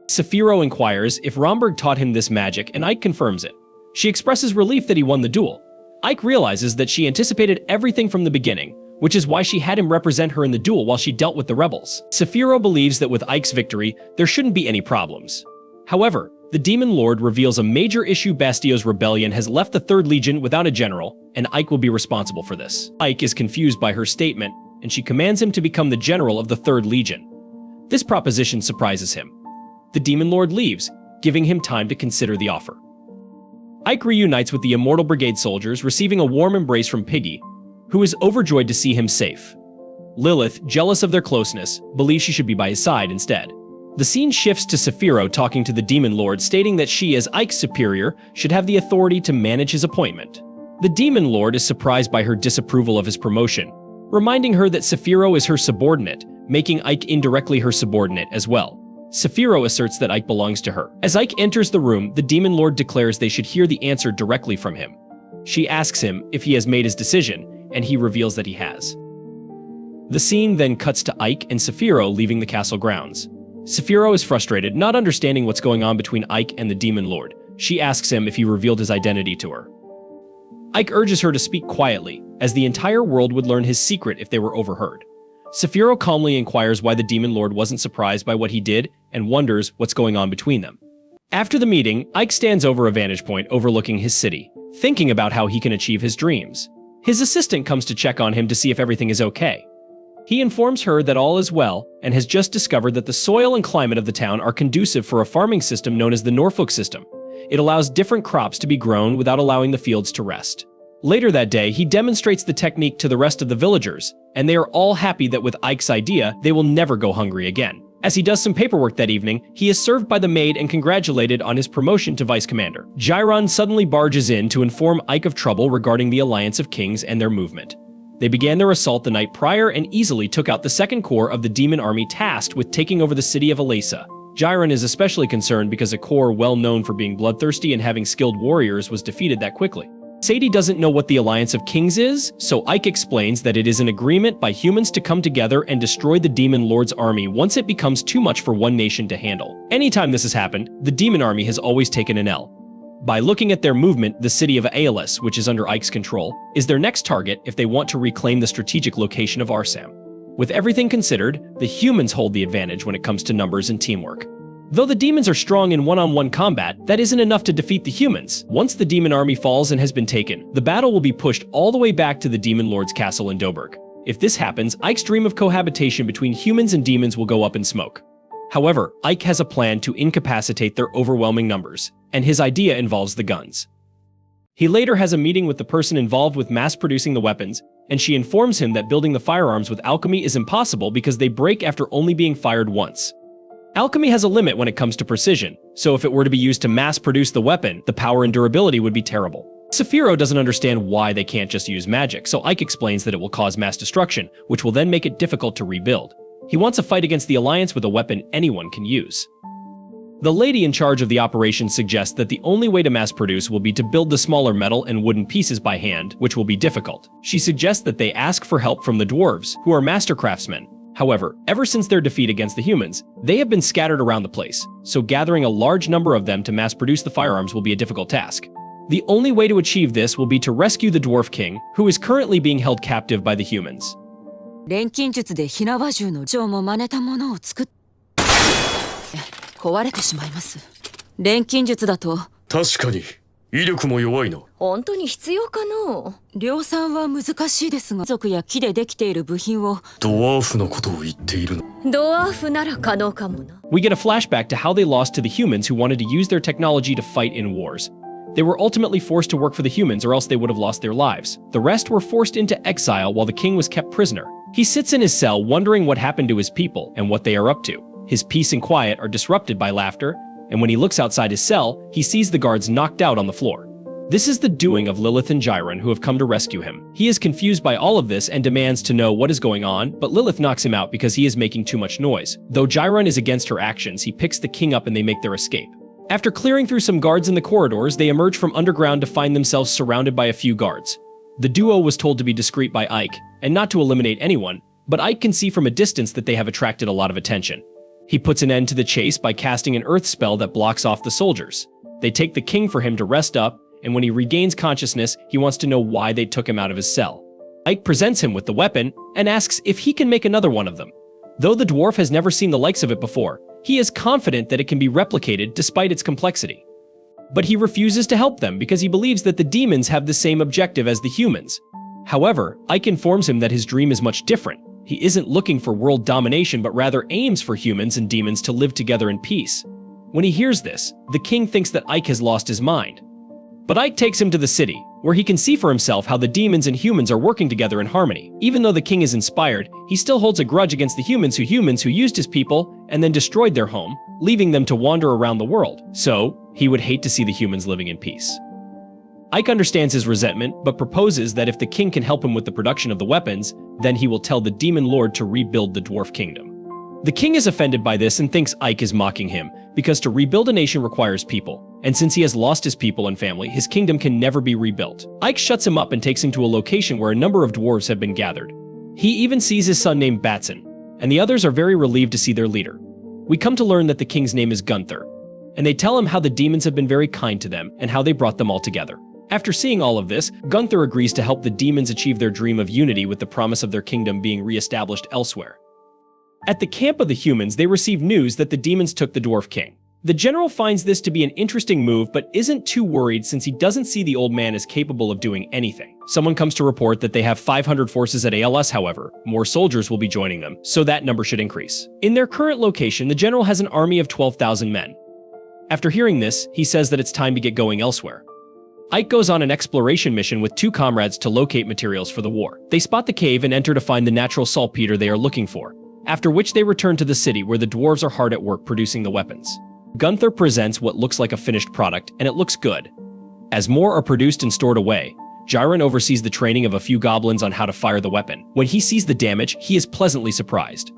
Saphiro inquires if Romberg taught him this magic, and Ike confirms it. She expresses relief that he won the duel. Ike realizes that she anticipated everything from the beginning, which is why she had him represent her in the duel while she dealt with the rebels. Saphiro believes that with Ike's victory, there shouldn't be any problems. However, the Demon Lord reveals a major issue: Bastio's rebellion has left the 3rd Legion without a general, and Ike will be responsible for this. Ike is confused by her statement, and she commands him to become the general of the 3rd Legion. This proposition surprises him. The Demon Lord leaves, giving him time to consider the offer. Ike reunites with the Immortal Brigade soldiers, receiving a warm embrace from Piggy, who is overjoyed to see him safe. Lilith, jealous of their closeness, believes she should be by his side instead. The scene shifts to Saphiro talking to the Demon Lord, stating that she, as Ike's superior, should have the authority to manage his appointment. The Demon Lord is surprised by her disapproval of his promotion, reminding her that Saphiro is her subordinate, making Ike indirectly her subordinate as well. Saphiro asserts that Ike belongs to her. As Ike enters the room, the Demon Lord declares they should hear the answer directly from him. She asks him if he has made his decision, and he reveals that he has. The scene then cuts to Ike and Saphiro leaving the castle grounds. Saphiro is frustrated, not understanding what's going on between Ike and the Demon Lord. She asks him if he revealed his identity to her. Ike urges her to speak quietly, as the entire world would learn his secret if they were overheard. Saphiro calmly inquires why the Demon Lord wasn't surprised by what he did and wonders what's going on between them. After the meeting, Ike stands over a vantage point overlooking his city, thinking about how he can achieve his dreams. His assistant comes to check on him to see if everything is okay. He informs her that all is well and has just discovered that the soil and climate of the town are conducive for a farming system known as the Norfolk system. It allows different crops to be grown without allowing the fields to rest. Later that day, he demonstrates the technique to the rest of the villagers, and they are all happy that with Ike's idea, they will never go hungry again. As he does some paperwork that evening, he is served by the maid and congratulated on his promotion to vice commander. Jiron suddenly barges in to inform Ike of trouble regarding the Alliance of Kings and their movement. They began their assault the night prior and easily took out the 2nd Corps of the Demon Army tasked with taking over the city of Alesa. Jiron is especially concerned because a corps well known for being bloodthirsty and having skilled warriors was defeated that quickly. Sadie doesn't know what the Alliance of Kings is, so Ike explains that it is an agreement by humans to come together and destroy the Demon Lord's army once it becomes too much for one nation to handle. Anytime this has happened, the Demon Army has always taken an L. By looking at their movement, the city of Ivalis, which is under Ike's control, is their next target if they want to reclaim the strategic location of Arsam. With everything considered, the humans hold the advantage when it comes to numbers and teamwork. Though the demons are strong in one-on-one combat, that isn't enough to defeat the humans. Once the demon army falls and has been taken, the battle will be pushed all the way back to the Demon Lord's castle in Doberg. If this happens, Ike's dream of cohabitation between humans and demons will go up in smoke. However, Ike has a plan to incapacitate their overwhelming numbers, and his idea involves the guns. He later has a meeting with the person involved with mass-producing the weapons, and she informs him that building the firearms with alchemy is impossible because they break after only being fired once. Alchemy has a limit when it comes to precision, so if it were to be used to mass-produce the weapon, the power and durability would be terrible. Saphiro doesn't understand why they can't just use magic, so Ike explains that it will cause mass destruction, which will then make it difficult to rebuild. He wants a fight against the Alliance with a weapon anyone can use. The lady in charge of the operation suggests that the only way to mass-produce will be to build the smaller metal and wooden pieces by hand, which will be difficult. She suggests that they ask for help from the dwarves, who are master craftsmen. However, ever since their defeat against the humans, they have been scattered around the place, so gathering a large number of them to mass-produce the firearms will be a difficult task. The only way to achieve this will be to rescue the Dwarf King, who is currently being held captive by the humans. 錬金術で火縄銃の杖も真似たものを作っ壊れてしまいます。錬金術だと確かに威力も弱いな。本当に必要かの？量産は難しいですが、族や木でできている部品を。ドワーフのことを言っているの。ドワーフなら可能かもな。We get a flashback to how they lost to the humans who wanted to use their technology to fight in wars. They were ultimately forced to work for the humans or else they would have lost their lives. The rest were forced into exile while the king was kept prisoner. He sits in his cell wondering what happened to his people and what they are up to. His peace and quiet are disrupted by laughter, and when he looks outside his cell, he sees the guards knocked out on the floor. This is the doing of Lilith and Jiren who have come to rescue him. He is confused by all of this and demands to know what is going on, but Lilith knocks him out because he is making too much noise. Though Jiren is against her actions, he picks the king up and they make their escape. After clearing through some guards in the corridors, they emerge from underground to find themselves surrounded by a few guards. The duo was told to be discreet by Ike, and not to eliminate anyone, but Ike can see from a distance that they have attracted a lot of attention. He puts an end to the chase by casting an earth spell that blocks off the soldiers. They take the king for him to rest up, and when he regains consciousness, he wants to know why they took him out of his cell. Ike presents him with the weapon and asks if he can make another one of them. Though the dwarf has never seen the likes of it before, he is confident that it can be replicated despite its complexity. But he refuses to help them because he believes that the demons have the same objective as the humans. However, Ike informs him that his dream is much different. He isn't looking for world domination but rather aims for humans and demons to live together in peace. When he hears this, the king thinks that Ike has lost his mind. But Ike takes him to the city, where he can see for himself how the demons and humans are working together in harmony. Even though the king is inspired, he still holds a grudge against the humans who used his people and then destroyed their home, leaving them to wander around the world. So, he would hate to see the humans living in peace. Ike understands his resentment, but proposes that if the king can help him with the production of the weapons, then he will tell the demon lord to rebuild the dwarf kingdom. The king is offended by this and thinks Ike is mocking him, because to rebuild a nation requires people, and since he has lost his people and family, his kingdom can never be rebuilt. Ike shuts him up and takes him to a location where a number of dwarves have been gathered. He even sees his son named Batson, and the others are very relieved to see their leader. We come to learn that the king's name is Gunther, and they tell him how the demons have been very kind to them and how they brought them all together. After seeing all of this, Gunther agrees to help the demons achieve their dream of unity with the promise of their kingdom being re-established elsewhere. At the camp of the humans, they receive news that the demons took the Dwarf King. The general finds this to be an interesting move, but isn't too worried since he doesn't see the old man as capable of doing anything. Someone comes to report that they have 500 forces at ALS, however. More soldiers will be joining them, so that number should increase. In their current location, the general has an army of 12,000 men. After hearing this, he says that it's time to get going elsewhere. Ike goes on an exploration mission with two comrades to locate materials for the war. They spot the cave and enter to find the natural saltpeter they are looking for, after which they return to the city where the dwarves are hard at work producing the weapons. Gunther presents what looks like a finished product, and it looks good. As more are produced and stored away, Jiren oversees the training of a few goblins on how to fire the weapon. When he sees the damage, he is pleasantly surprised.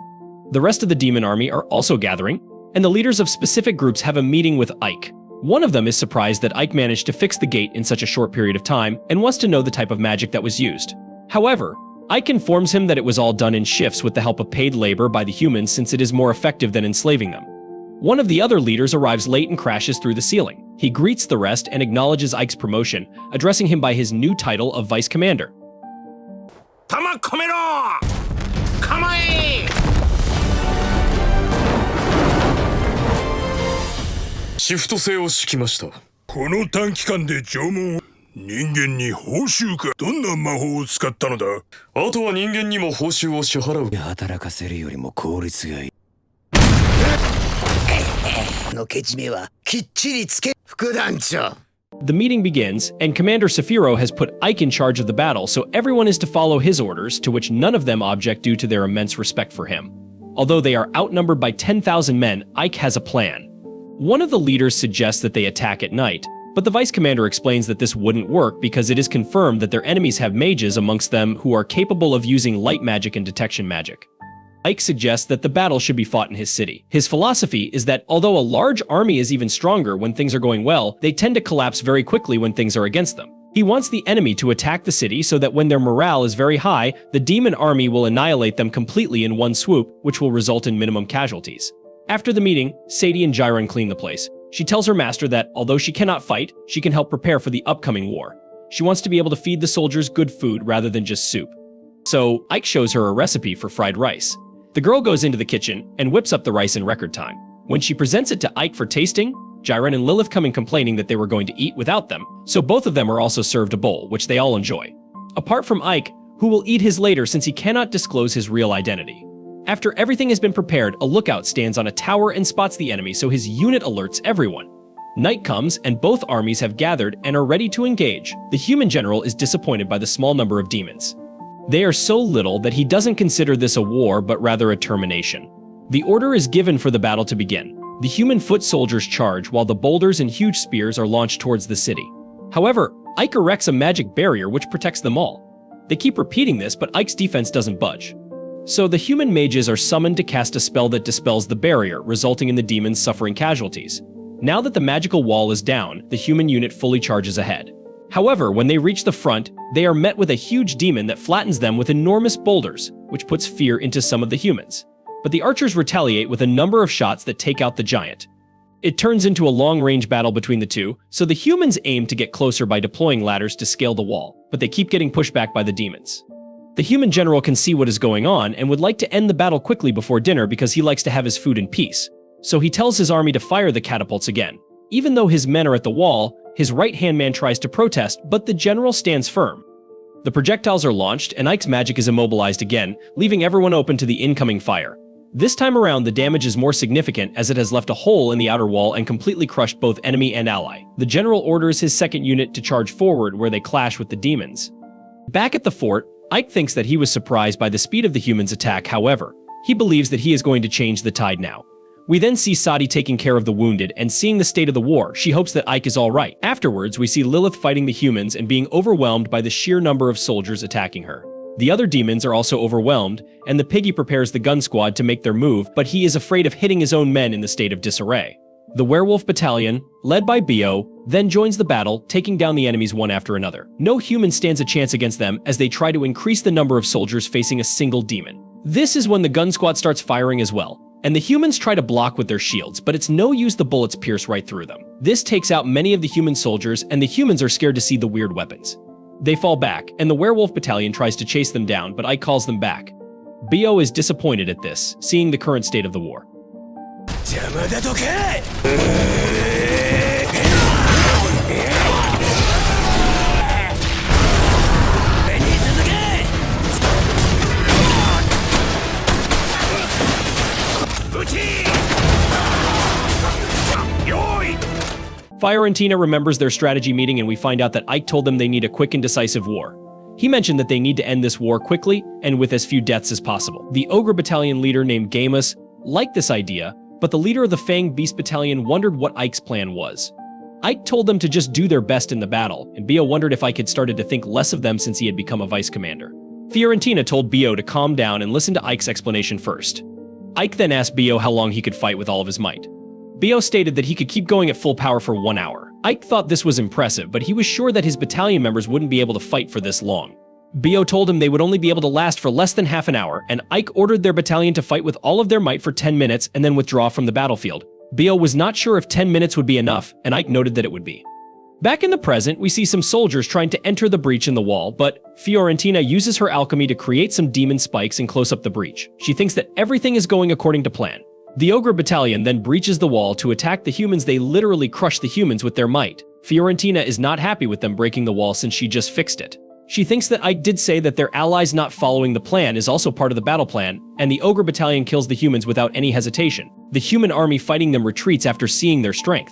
The rest of the demon army are also gathering, and the leaders of specific groups have a meeting with Ike. One of them is surprised that Ike managed to fix the gate in such a short period of time and wants to know the type of magic that was used. However, Ike informs him that it was all done in shifts with the help of paid labor by the humans since it is more effective than enslaving them. One of the other leaders arrives late and crashes through the ceiling. He greets the rest and acknowledges Ike's promotion, addressing him by his new title of Vice Commander. Tama komero! Kamae! シフト制を敷きました。この短期間で縄文を人間に報酬かどんな魔法を使ったのだ。あとは人間にも報酬を支払う。働かせるよりも効率がいい。のけじめはきっちりつけ副団長。 The meeting begins, and Commander Saphiro has put Ike in charge of the battle, so everyone is to follow his orders, to which none of them object due to their immense respect for him. Although they are outnumbered by 10,000 men, Ike has a plan. One of the leaders suggests that they attack at night, but the vice commander explains that this wouldn't work because it is confirmed that their enemies have mages amongst them who are capable of using light magic and detection magic. Ike suggests that the battle should be fought in his city. His philosophy is that although a large army is even stronger when things are going well, they tend to collapse very quickly when things are against them. He wants the enemy to attack the city so that when their morale is very high, the demon army will annihilate them completely in one swoop, which will result in minimum casualties. After the meeting, Sadie and Jiren clean the place. She tells her master that, although she cannot fight, she can help prepare for the upcoming war. She wants to be able to feed the soldiers good food rather than just soup. So, Ike shows her a recipe for fried rice. The girl goes into the kitchen and whips up the rice in record time. When she presents it to Ike for tasting, Jiren and Lilith come in complaining that they were going to eat without them, so both of them are also served a bowl, which they all enjoy. Apart from Ike, who will eat his later since he cannot disclose his real identity. After everything has been prepared, a lookout stands on a tower and spots the enemy, so his unit alerts everyone. Night comes, and both armies have gathered and are ready to engage. The human general is disappointed by the small number of demons. They are so little that he doesn't consider this a war, but rather a termination. The order is given for the battle to begin. The human foot soldiers charge, while the boulders and huge spears are launched towards the city. However, Ike erects a magic barrier which protects them all. They keep repeating this, but Ike's defense doesn't budge. So the human mages are summoned to cast a spell that dispels the barrier, resulting in the demons suffering casualties. Now that the magical wall is down, the human unit fully charges ahead. However, when they reach the front, they are met with a huge demon that flattens them with enormous boulders, which puts fear into some of the humans. But the archers retaliate with a number of shots that take out the giant. It turns into a long-range battle between the two, so the humans aim to get closer by deploying ladders to scale the wall, but they keep getting pushed back by the demons. The human general can see what is going on and would like to end the battle quickly before dinner because he likes to have his food in peace. So he tells his army to fire the catapults again. Even though his men are at the wall, his right-hand man tries to protest, but the general stands firm. The projectiles are launched, and Ike's magic is immobilized again, leaving everyone open to the incoming fire. This time around, the damage is more significant as it has left a hole in the outer wall and completely crushed both enemy and ally. The general orders his second unit to charge forward where they clash with the demons. Back at the fort, Ike thinks that he was surprised by the speed of the humans' attack. However, he believes that he is going to change the tide now. We then see Sadi taking care of the wounded, and seeing the state of the war, she hopes that Ike is alright. Afterwards, we see Lilith fighting the humans and being overwhelmed by the sheer number of soldiers attacking her. The other demons are also overwhelmed, and the piggy prepares the gun squad to make their move, but he is afraid of hitting his own men in the state of disarray. The werewolf battalion, led by Bio, then joins the battle, taking down the enemies one after another. No human stands a chance against them as they try to increase the number of soldiers facing a single demon. This is when the gun squad starts firing as well, and the humans try to block with their shields, but it's no use, the bullets pierce right through them. This takes out many of the human soldiers, and the humans are scared to see the weird weapons. They fall back, and the werewolf battalion tries to chase them down, but Ike calls them back. Bio is disappointed at this, seeing the current state of the war. Fiorentina remembers their strategy meeting, and we find out that Ike told them they need a quick and decisive war. He mentioned that they need to end this war quickly and with as few deaths as possible. The Ogre Battalion leader named Gamus liked this idea, but the leader of the Fang Beast Battalion wondered what Ike's plan was. Ike told them to just do their best in the battle, and Bio wondered if Ike had started to think less of them since he had become a vice commander. Fiorentina told Bio to calm down and listen to Ike's explanation first. Ike then asked Bio how long he could fight with all of his might. Bio stated that he could keep going at full power for 1 hour. Ike thought this was impressive, but he was sure that his battalion members wouldn't be able to fight for this long. Bio told him they would only be able to last for less than half an hour, and Ike ordered their battalion to fight with all of their might for 10 minutes and then withdraw from the battlefield. Bio was not sure if 10 minutes would be enough, and Ike noted that it would be. Back in the present, we see some soldiers trying to enter the breach in the wall, but Fiorentina uses her alchemy to create some demon spikes and close up the breach. She thinks that everything is going according to plan. The Ogre Battalion then breaches the wall to attack the humans. They literally crush the humans with their might. Fiorentina is not happy with them breaking the wall since she just fixed it. She thinks that Ike did say that their allies not following the plan is also part of the battle plan, and the Ogre Battalion kills the humans without any hesitation. The human army fighting them retreats after seeing their strength.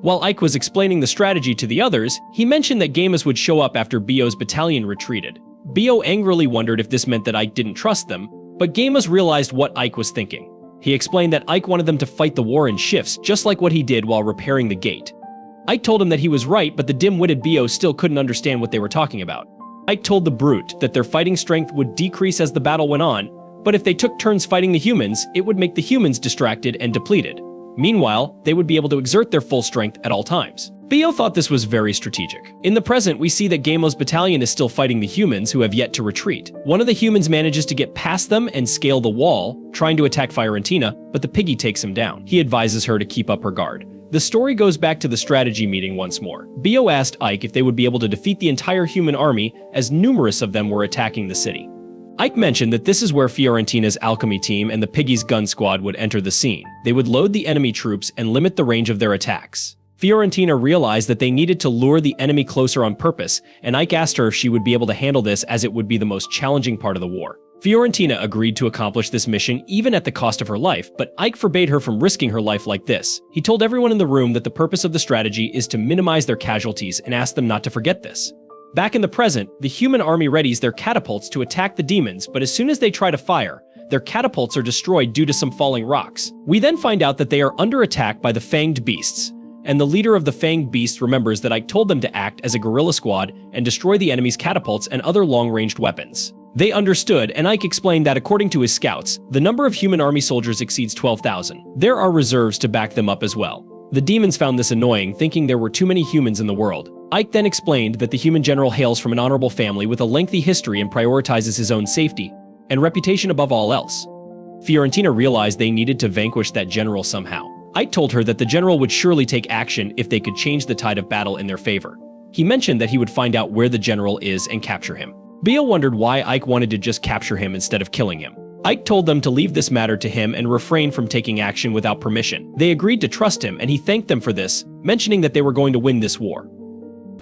While Ike was explaining the strategy to the others, he mentioned that Gamus would show up after Bio's battalion retreated. Bio angrily wondered if this meant that Ike didn't trust them, but Gamus realized what Ike was thinking. He explained that Ike wanted them to fight the war in shifts, just like what he did while repairing the gate. Ike told him that he was right, but the dim-witted Bio still couldn't understand what they were talking about. Ike told the brute that their fighting strength would decrease as the battle went on, but if they took turns fighting the humans, it would make the humans distracted and depleted. Meanwhile, they would be able to exert their full strength at all times. Bio thought this was very strategic. In the present, we see that Gamo's battalion is still fighting the humans who have yet to retreat. One of the humans manages to get past them and scale the wall, trying to attack Fiorentina, but the piggy takes him down. He advises her to keep up her guard. The story goes back to the strategy meeting once more. Bio asked Ike if they would be able to defeat the entire human army, as numerous of them were attacking the city. Ike mentioned that this is where Fiorentina's alchemy team and the Piggy's gun squad would enter the scene. They would load the enemy troops and limit the range of their attacks. Fiorentina realized that they needed to lure the enemy closer on purpose, and Ike asked her if she would be able to handle this as it would be the most challenging part of the war. Fiorentina agreed to accomplish this mission even at the cost of her life, but Ike forbade her from risking her life like this. He told everyone in the room that the purpose of the strategy is to minimize their casualties and asked them not to forget this. Back in the present, the human army readies their catapults to attack the demons, but as soon as they try to fire, their catapults are destroyed due to some falling rocks. We then find out that they are under attack by the fanged beasts, and the leader of the fanged beasts remembers that Ike told them to act as a guerrilla squad and destroy the enemy's catapults and other long-ranged weapons. They understood, and Ike explained that according to his scouts, the number of human army soldiers exceeds 12,000. There are reserves to back them up as well. The demons found this annoying, thinking there were too many humans in the world. Ike then explained that the human general hails from an honorable family with a lengthy history and prioritizes his own safety and reputation above all else. Fiorentina realized they needed to vanquish that general somehow. Ike told her that the general would surely take action if they could change the tide of battle in their favor. He mentioned that he would find out where the general is and capture him. Bia wondered why Ike wanted to just capture him instead of killing him. Ike told them to leave this matter to him and refrain from taking action without permission. They agreed to trust him, and he thanked them for this, mentioning that they were going to win this war.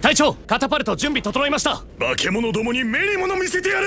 隊長、カタパルト準備整いました。化け物どもに目に物見せてやれ。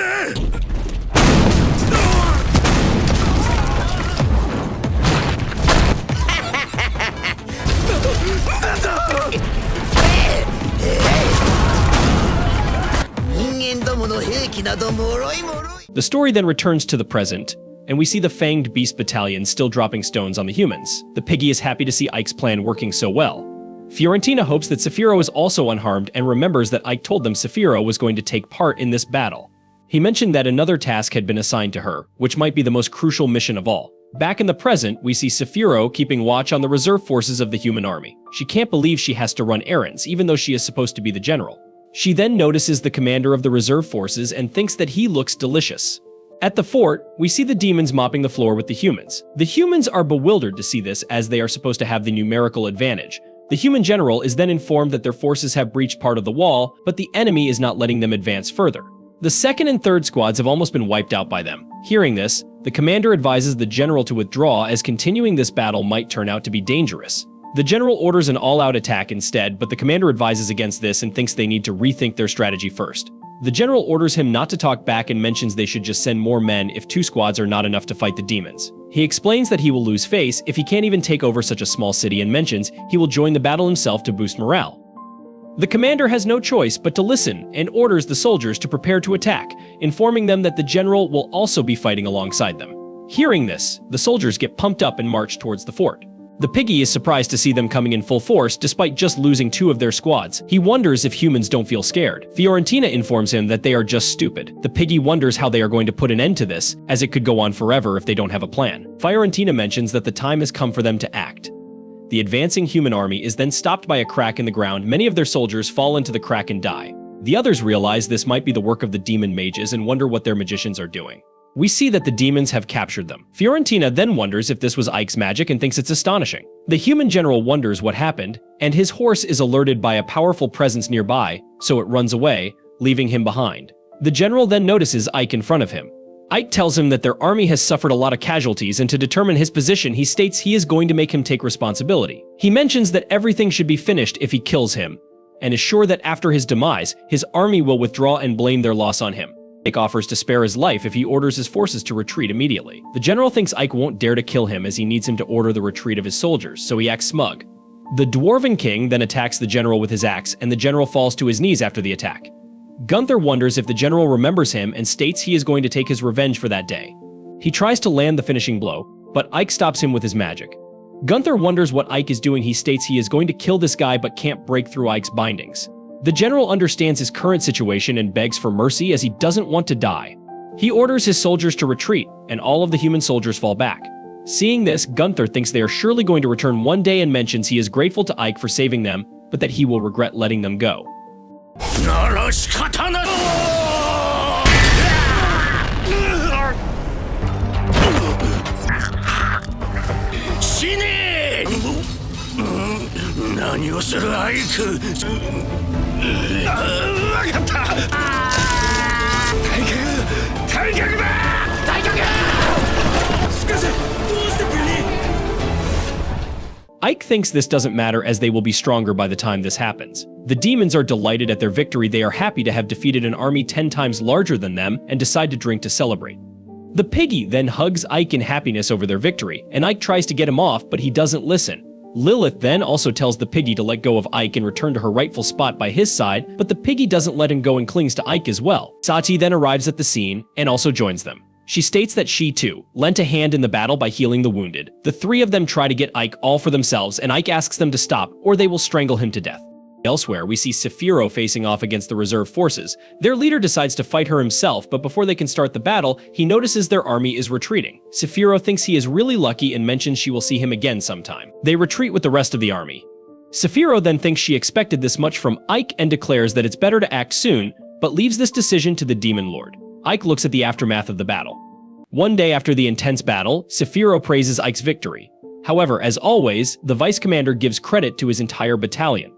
The story then returns to the present, and we see the Fanged Beast Battalion still dropping stones on the humans. The Piggy is happy to see Ike's plan working so well. Fiorentina hopes that Saphiro is also unharmed and remembers that Ike told them Saphiro was going to take part in this battle. He mentioned that another task had been assigned to her, which might be the most crucial mission of all. Back in the present, we see Saphiro keeping watch on the reserve forces of the human army. She can't believe she has to run errands, even though she is supposed to be the general. She then notices the commander of the reserve forces and thinks that he looks delicious. At the fort, we see the demons mopping the floor with the humans. The humans are bewildered to see this as they are supposed to have the numerical advantage. The human general is then informed that their forces have breached part of the wall, but the enemy is not letting them advance further. The second and third squads have almost been wiped out by them. Hearing this, the commander advises the general to withdraw as continuing this battle might turn out to be dangerous. The general orders an all-out attack instead, but the commander advises against this and thinks they need to rethink their strategy first. The general orders him not to talk back and mentions they should just send more men if 2 squads are not enough to fight the demons. He explains that he will lose face if he can't even take over such a small city and mentions he will join the battle himself to boost morale. The commander has no choice but to listen and orders the soldiers to prepare to attack, informing them that the general will also be fighting alongside them. Hearing this, the soldiers get pumped up and march towards the fort. The Piggy is surprised to see them coming in full force despite just losing 2 of their squads. He wonders if humans don't feel scared. Fiorentina informs him that they are just stupid. The Piggy wonders how they are going to put an end to this, as it could go on forever if they don't have a plan. Fiorentina mentions that the time has come for them to act. The advancing human army is then stopped by a crack in the ground. Many of their soldiers fall into the crack and die. The others realize this might be the work of the demon mages and wonder what their magicians are doing. We see that the demons have captured them. Fiorentina then wonders if this was Ike's magic and thinks it's astonishing. The human general wonders what happened, and his horse is alerted by a powerful presence nearby, so it runs away, leaving him behind. The general then notices Ike in front of him. Ike tells him that their army has suffered a lot of casualties, and to determine his position, he states he is going to make him take responsibility. He mentions that everything should be finished if he kills him, and is sure that after his demise, his army will withdraw and blame their loss on him. Ike offers to spare his life if he orders his forces to retreat immediately. The general thinks Ike won't dare to kill him as he needs him to order the retreat of his soldiers, so he acts smug. The Dwarven King then attacks the general with his axe, and the general falls to his knees after the attack. Gunther wonders if the general remembers him and states he is going to take his revenge for that day. He tries to land the finishing blow, but Ike stops him with his magic. Gunther wonders what Ike is doing. He states he is going to kill this guy but can't break through Ike's bindings. The general understands his current situation and begs for mercy as he doesn't want to die. He orders his soldiers to retreat, and all of the human soldiers fall back. Seeing this, Gunther thinks they are surely going to return one day and mentions he is grateful to Ike for saving them, but that he will regret letting them go. Ike thinks this doesn't matter as they will be stronger by the time this happens. The demons are delighted at their victory. They are happy to have defeated an army 10 times larger than them and decide to drink to celebrate. The piggy then hugs Ike in happiness over their victory, and Ike tries to get him off, but he doesn't listen. Lilith then also tells the piggy to let go of Ike and return to her rightful spot by his side, but the piggy doesn't let him go and clings to Ike as well. Sati then arrives at the scene and also joins them. She states that she, too, lent a hand in the battle by healing the wounded. The three of them try to get Ike all for themselves, and Ike asks them to stop, or they will strangle him to death. Elsewhere, we see Sephiroth facing off against the reserve forces. Their leader decides to fight her himself, but before they can start the battle, he notices their army is retreating. Sephiroth thinks he is really lucky and mentions she will see him again sometime. They retreat with the rest of the army. Sephiroth then thinks she expected this much from Ike and declares that it's better to act soon, but leaves this decision to the Demon Lord. Ike looks at the aftermath of the battle. One day after the intense battle, Sephiroth praises Ike's victory. However, as always, the vice commander gives credit to his entire battalion.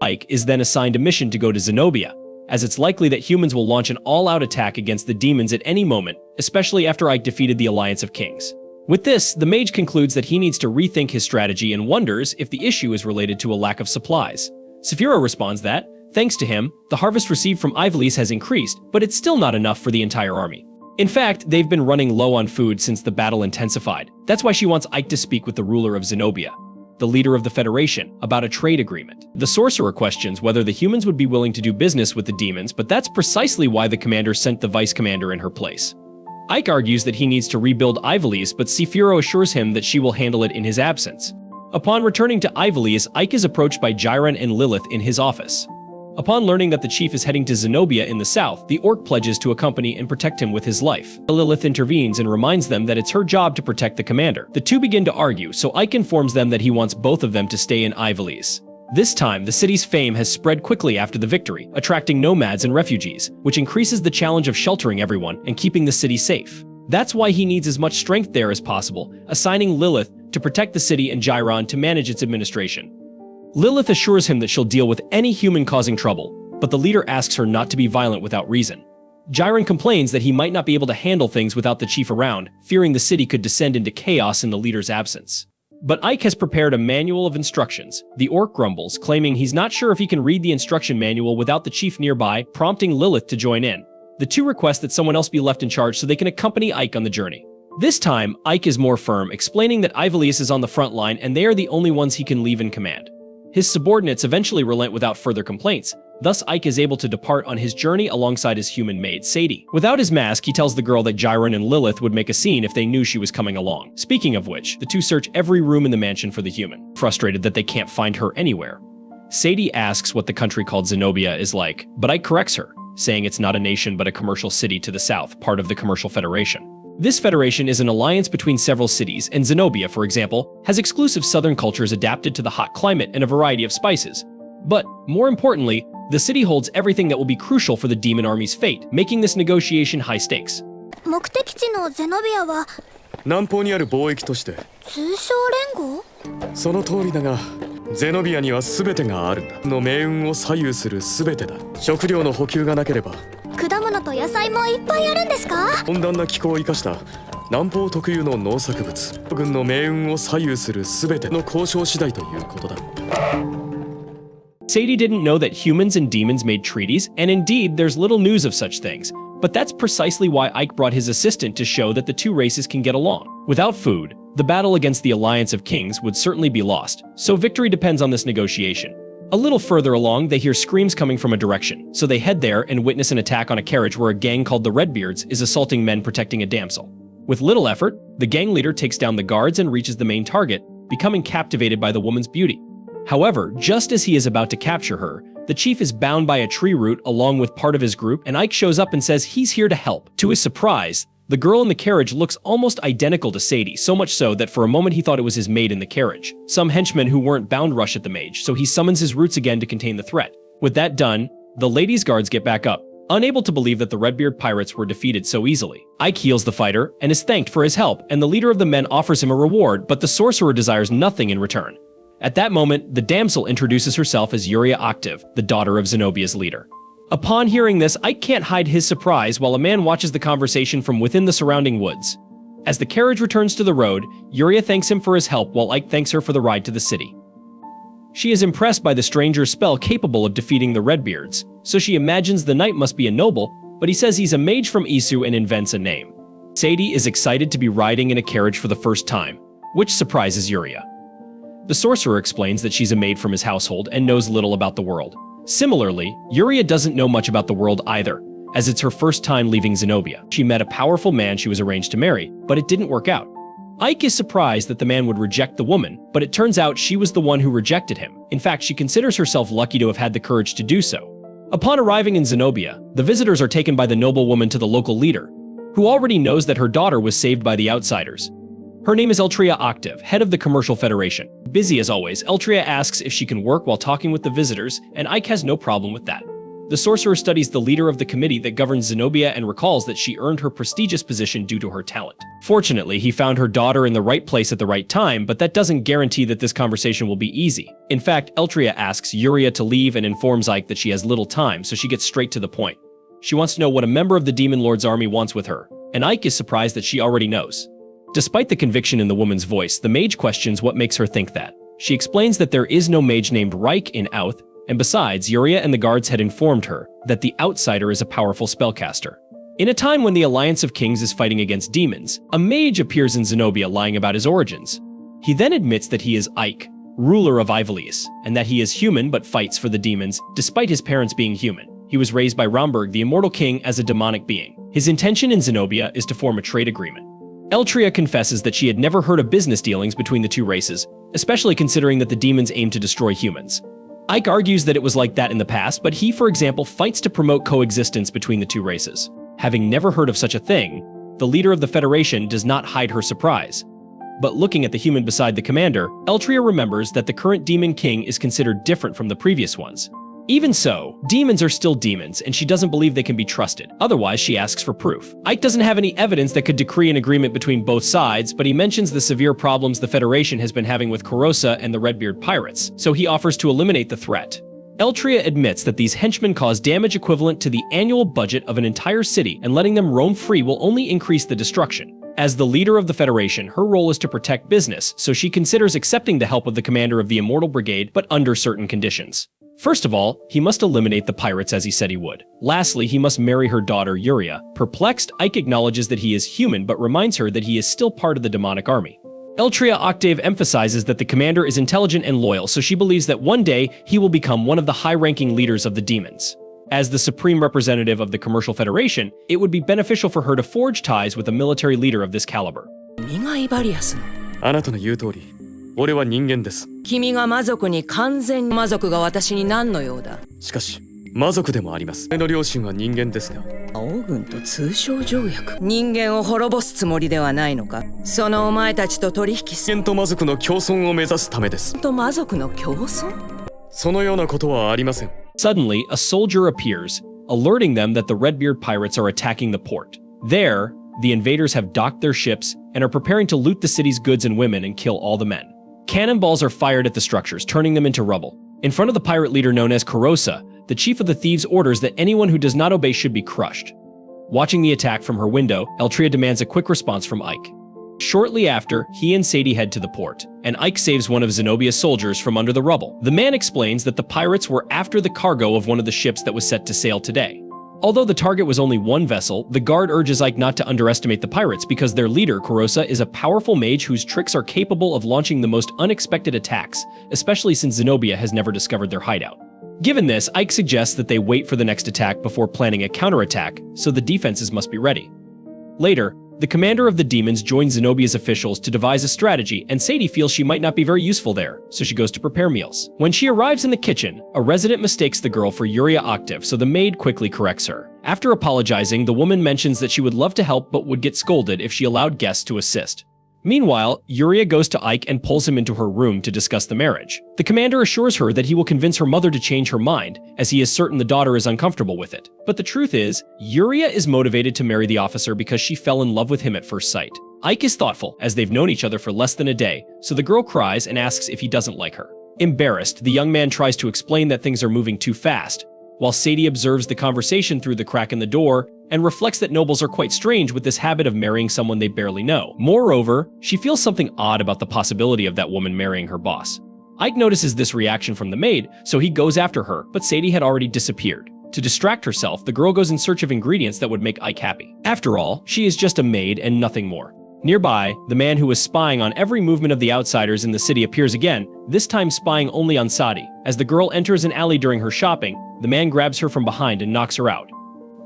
Ike is then assigned a mission to go to Zenobia, as it's likely that humans will launch an all-out attack against the demons at any moment, especially after Ike defeated the Alliance of Kings. With this, the mage concludes that he needs to rethink his strategy and wonders if the issue is related to a lack of supplies. Sephiroth responds that, thanks to him, the harvest received from Ivalis has increased, but it's still not enough for the entire army. In fact, they've been running low on food since the battle intensified. That's why she wants Ike to speak with the ruler of Zenobia, the leader of the Federation, about a trade agreement. The sorcerer questions whether the humans would be willing to do business with the demons, but that's precisely why the commander sent the vice commander in her place. Ike argues that he needs to rebuild Ivalis, but Sephiroth assures him that she will handle it in his absence. Upon returning to Ivalis, Ike is approached by Jiren and Lilith in his office. Upon learning that the chief is heading to Zenobia in the south, the orc pledges to accompany and protect him with his life. Lilith intervenes and reminds them that it's her job to protect the commander. The two begin to argue, so Ike informs them that he wants both of them to stay in Ivalis. This time, the city's fame has spread quickly after the victory, attracting nomads and refugees, which increases the challenge of sheltering everyone and keeping the city safe. That's why he needs as much strength there as possible, assigning Lilith to protect the city and Jiren to manage its administration. Lilith assures him that she'll deal with any human causing trouble, but the leader asks her not to be violent without reason. Jiren complains that he might not be able to handle things without the chief around, fearing the city could descend into chaos in the leader's absence. But Ike has prepared a manual of instructions. The orc grumbles, claiming he's not sure if he can read the instruction manual without the chief nearby, prompting Lilith to join in. The two request that someone else be left in charge so they can accompany Ike on the journey. This time, Ike is more firm, explaining that Ivalis is on the front line and they are the only ones he can leave in command. His subordinates eventually relent without further complaints, thus Ike is able to depart on his journey alongside his human maid, Sadie. Without his mask, he tells the girl that Jiren and Lilith would make a scene if they knew she was coming along. Speaking of which, the two search every room in the mansion for the human, frustrated that they can't find her anywhere. Sadie asks what the country called Zenobia is like, but Ike corrects her, saying it's not a nation but a commercial city to the south, part of the Commercial Federation. This federation is an alliance between several cities, and Zenobia, for example, has exclusive southern cultures adapted to the hot climate and a variety of spices. But, more importantly, the city holds everything that will be crucial for the demon army's fate, making this negotiation high stakes. 目的地のゼノビアは南方にある貿易都市で通商連合？その通りだがゼノビアには全てがあるんだの命運を左右する全てだ食料の補給がなければ果物と野菜もいっぱいあるんですか？温暖な気候を生かした南方特有の農作物軍の命運を左右する全ての交渉次第ということだ Sadie didn't know that humans and demons made treaties, and indeed, there's little news of such things. But that's precisely why Ike brought his assistant to show that the two races can get along. Without food, the battle against the Alliance of Kings would certainly be lost, so victory depends on this negotiation. A little further along, they hear screams coming from a direction, so they head there and witness an attack on a carriage where a gang called the Redbeards is assaulting men protecting a damsel. With little effort, the gang leader takes down the guards and reaches the main target, becoming captivated by the woman's beauty. However, just as he is about to capture her, the chief is bound by a tree root along with part of his group, and Ike shows up and says he's here to help. To his surprise, the girl in the carriage looks almost identical to Sadie, so much so that for a moment he thought it was his maid in the carriage. Some henchmen who weren't bound rush at the mage, so he summons his roots again to contain the threat. With that done, the ladies' guards get back up, unable to believe that the Redbeard pirates were defeated so easily. Ike heals the fighter and is thanked for his help, and the leader of the men offers him a reward, but the sorcerer desires nothing in return. At that moment, the damsel introduces herself as Yuria Octave, the daughter of Zenobia's leader. Upon hearing this, Ike can't hide his surprise while a man watches the conversation from within the surrounding woods. As the carriage returns to the road, Yuria thanks him for his help while Ike thanks her for the ride to the city. She is impressed by the stranger's spell capable of defeating the Redbeards, so she imagines the knight must be a noble, but he says he's a mage from Isu and invents a name. Sadie is excited to be riding in a carriage for the first time, which surprises Yuria. The sorcerer explains that she's a maid from his household and knows little about the world. Similarly, Yuria doesn't know much about the world either, as it's her first time leaving Zenobia. She met a powerful man she was arranged to marry, but it didn't work out. Ike is surprised that the man would reject the woman, but it turns out she was the one who rejected him. In fact, she considers herself lucky to have had the courage to do so. Upon arriving in Zenobia, the visitors are taken by the noblewoman to the local leader, who already knows that her daughter was saved by the outsiders. Her name is Eltria Octave, head of the Commercial Federation. Busy as always, Eltria asks if she can work while talking with the visitors, and Ike has no problem with that. The sorcerer studies the leader of the committee that governs Zenobia and recalls that she earned her prestigious position due to her talent. Fortunately, he found her daughter in the right place at the right time, but that doesn't guarantee that this conversation will be easy. In fact, Eltria asks Yuria to leave and informs Ike that she has little time, so she gets straight to the point. She wants to know what a member of the Demon Lord's army wants with her, and Ike is surprised that she already knows. Despite the conviction in the woman's voice, the mage questions what makes her think that. She explains that there is no mage named Reich in Outh, and besides, Yuria and the guards had informed her that the outsider is a powerful spellcaster. In a time when the Alliance of Kings is fighting against demons, a mage appears in Zenobia lying about his origins. He then admits that he is Ike, ruler of Ivalis, and that he is human but fights for the demons despite his parents being human. He was raised by Romberg, the immortal king, as a demonic being. His intention in Zenobia is to form a trade agreement. Eltria confesses that she had never heard of business dealings between the two races, especially considering that the demons aim to destroy humans. Ike argues that it was like that in the past, but he, for example, fights to promote coexistence between the two races. Having never heard of such a thing, the leader of the Federation does not hide her surprise. But looking at the human beside the commander, Eltria remembers that the current Demon King is considered different from the previous ones. Even so, demons are still demons, and she doesn't believe they can be trusted. Otherwise, she asks for proof. Ike doesn't have any evidence that could decree an agreement between both sides, but he mentions the severe problems the Federation has been having with Kurosa and the Redbeard pirates, so he offers to eliminate the threat. Eltria admits that these henchmen cause damage equivalent to the annual budget of an entire city, and letting them roam free will only increase the destruction. As the leader of the Federation, her role is to protect business, so she considers accepting the help of the commander of the Immortal Brigade, but under certain conditions. First of all, he must eliminate the pirates as he said he would. Lastly, he must marry her daughter, Yuria. Perplexed, Ike acknowledges that he is human but reminds her that he is still part of the demonic army. Eltria Octave emphasizes that the commander is intelligent and loyal, so she believes that one day he will become one of the high-ranking leaders of the demons. As the supreme representative of the Commercial Federation, it would be beneficial for her to forge ties with a military leader of this caliber. 君がイバリアスのあなたの言う通り、俺は人間です。君が魔族に完全に魔族が私に何の用だ。しかし、魔族でもあります。俺の両親は人間ですが。王軍と通商条約。人間を滅ぼすつもりではないのか。そのお前たちと取引する。人間と魔族の共存を目指すためです。と魔族の共存？そのようなことはありません。Suddenly, a soldier appears, alerting them that the Redbeard pirates are attacking the port. There, the invaders have docked their ships and are preparing to loot the city's goods and women and kill all the men. Cannonballs are fired at the structures, turning them into rubble. In front of the pirate leader known as Kurosa, the chief of the thieves orders that anyone who does not obey should be crushed. Watching the attack from her window, Eltria demands a quick response from Ike. Shortly after, he and Sadie head to the port, and Ike saves one of Zenobia's soldiers from under the rubble. The man explains that the pirates were after the cargo of one of the ships that was set to sail today. Although the target was only one vessel, the guard urges Ike not to underestimate the pirates because their leader, Kurosa, is a powerful mage whose tricks are capable of launching the most unexpected attacks, especially since Zenobia has never discovered their hideout. Given this, Ike suggests that they wait for the next attack before planning a counterattack, so the defenses must be ready. Later, the commander of the demons joins Zenobia's officials to devise a strategy, and Sadie feels she might not be very useful there, so she goes to prepare meals. When she arrives in the kitchen, a resident mistakes the girl for Yuria Octave, so the maid quickly corrects her. After apologizing, the woman mentions that she would love to help but would get scolded if she allowed guests to assist. Meanwhile, Yuria goes to Ike and pulls him into her room to discuss the marriage. The commander assures her that he will convince her mother to change her mind, as he is certain the daughter is uncomfortable with it. But the truth is, Yuria is motivated to marry the officer because she fell in love with him at first sight. Ike is thoughtful, as they've known each other for less than a day, so the girl cries and asks if he doesn't like her. Embarrassed, the young man tries to explain that things are moving too fast, while Sadie observes the conversation through the crack in the door and reflects that nobles are quite strange with this habit of marrying someone they barely know. Moreover, she feels something odd about the possibility of that woman marrying her boss. Ike notices this reaction from the maid, so he goes after her, but Sadie had already disappeared. To distract herself, the girl goes in search of ingredients that would make Ike happy. After all, she is just a maid and nothing more. Nearby, the man who was spying on every movement of the outsiders in the city appears again, this time spying only on Sadie. As the girl enters an alley during her shopping, the man grabs her from behind and knocks her out.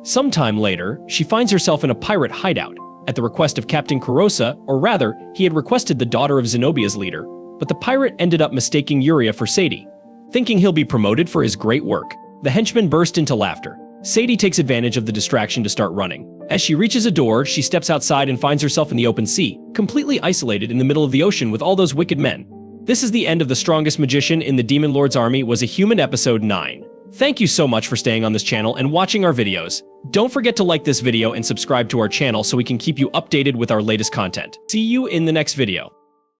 Sometime later, she finds herself in a pirate hideout. At the request of Captain Kurosa, or rather, he had requested the daughter of Zenobia's leader, but the pirate ended up mistaking Yuria for Sadie. Thinking he'll be promoted for his great work, the henchman burst into laughter. Sadie takes advantage of the distraction to start running. As she reaches a door, she steps outside and finds herself in the open sea, completely isolated in the middle of the ocean with all those wicked men. This is the end of The Strongest Magician in the Demon Lord's Army Was a Human Episode 9. Thank you so much for staying on this channel and watching our videos. Don't forget to like this video and subscribe to our channel so we can keep you updated with our latest content. See you in the next video.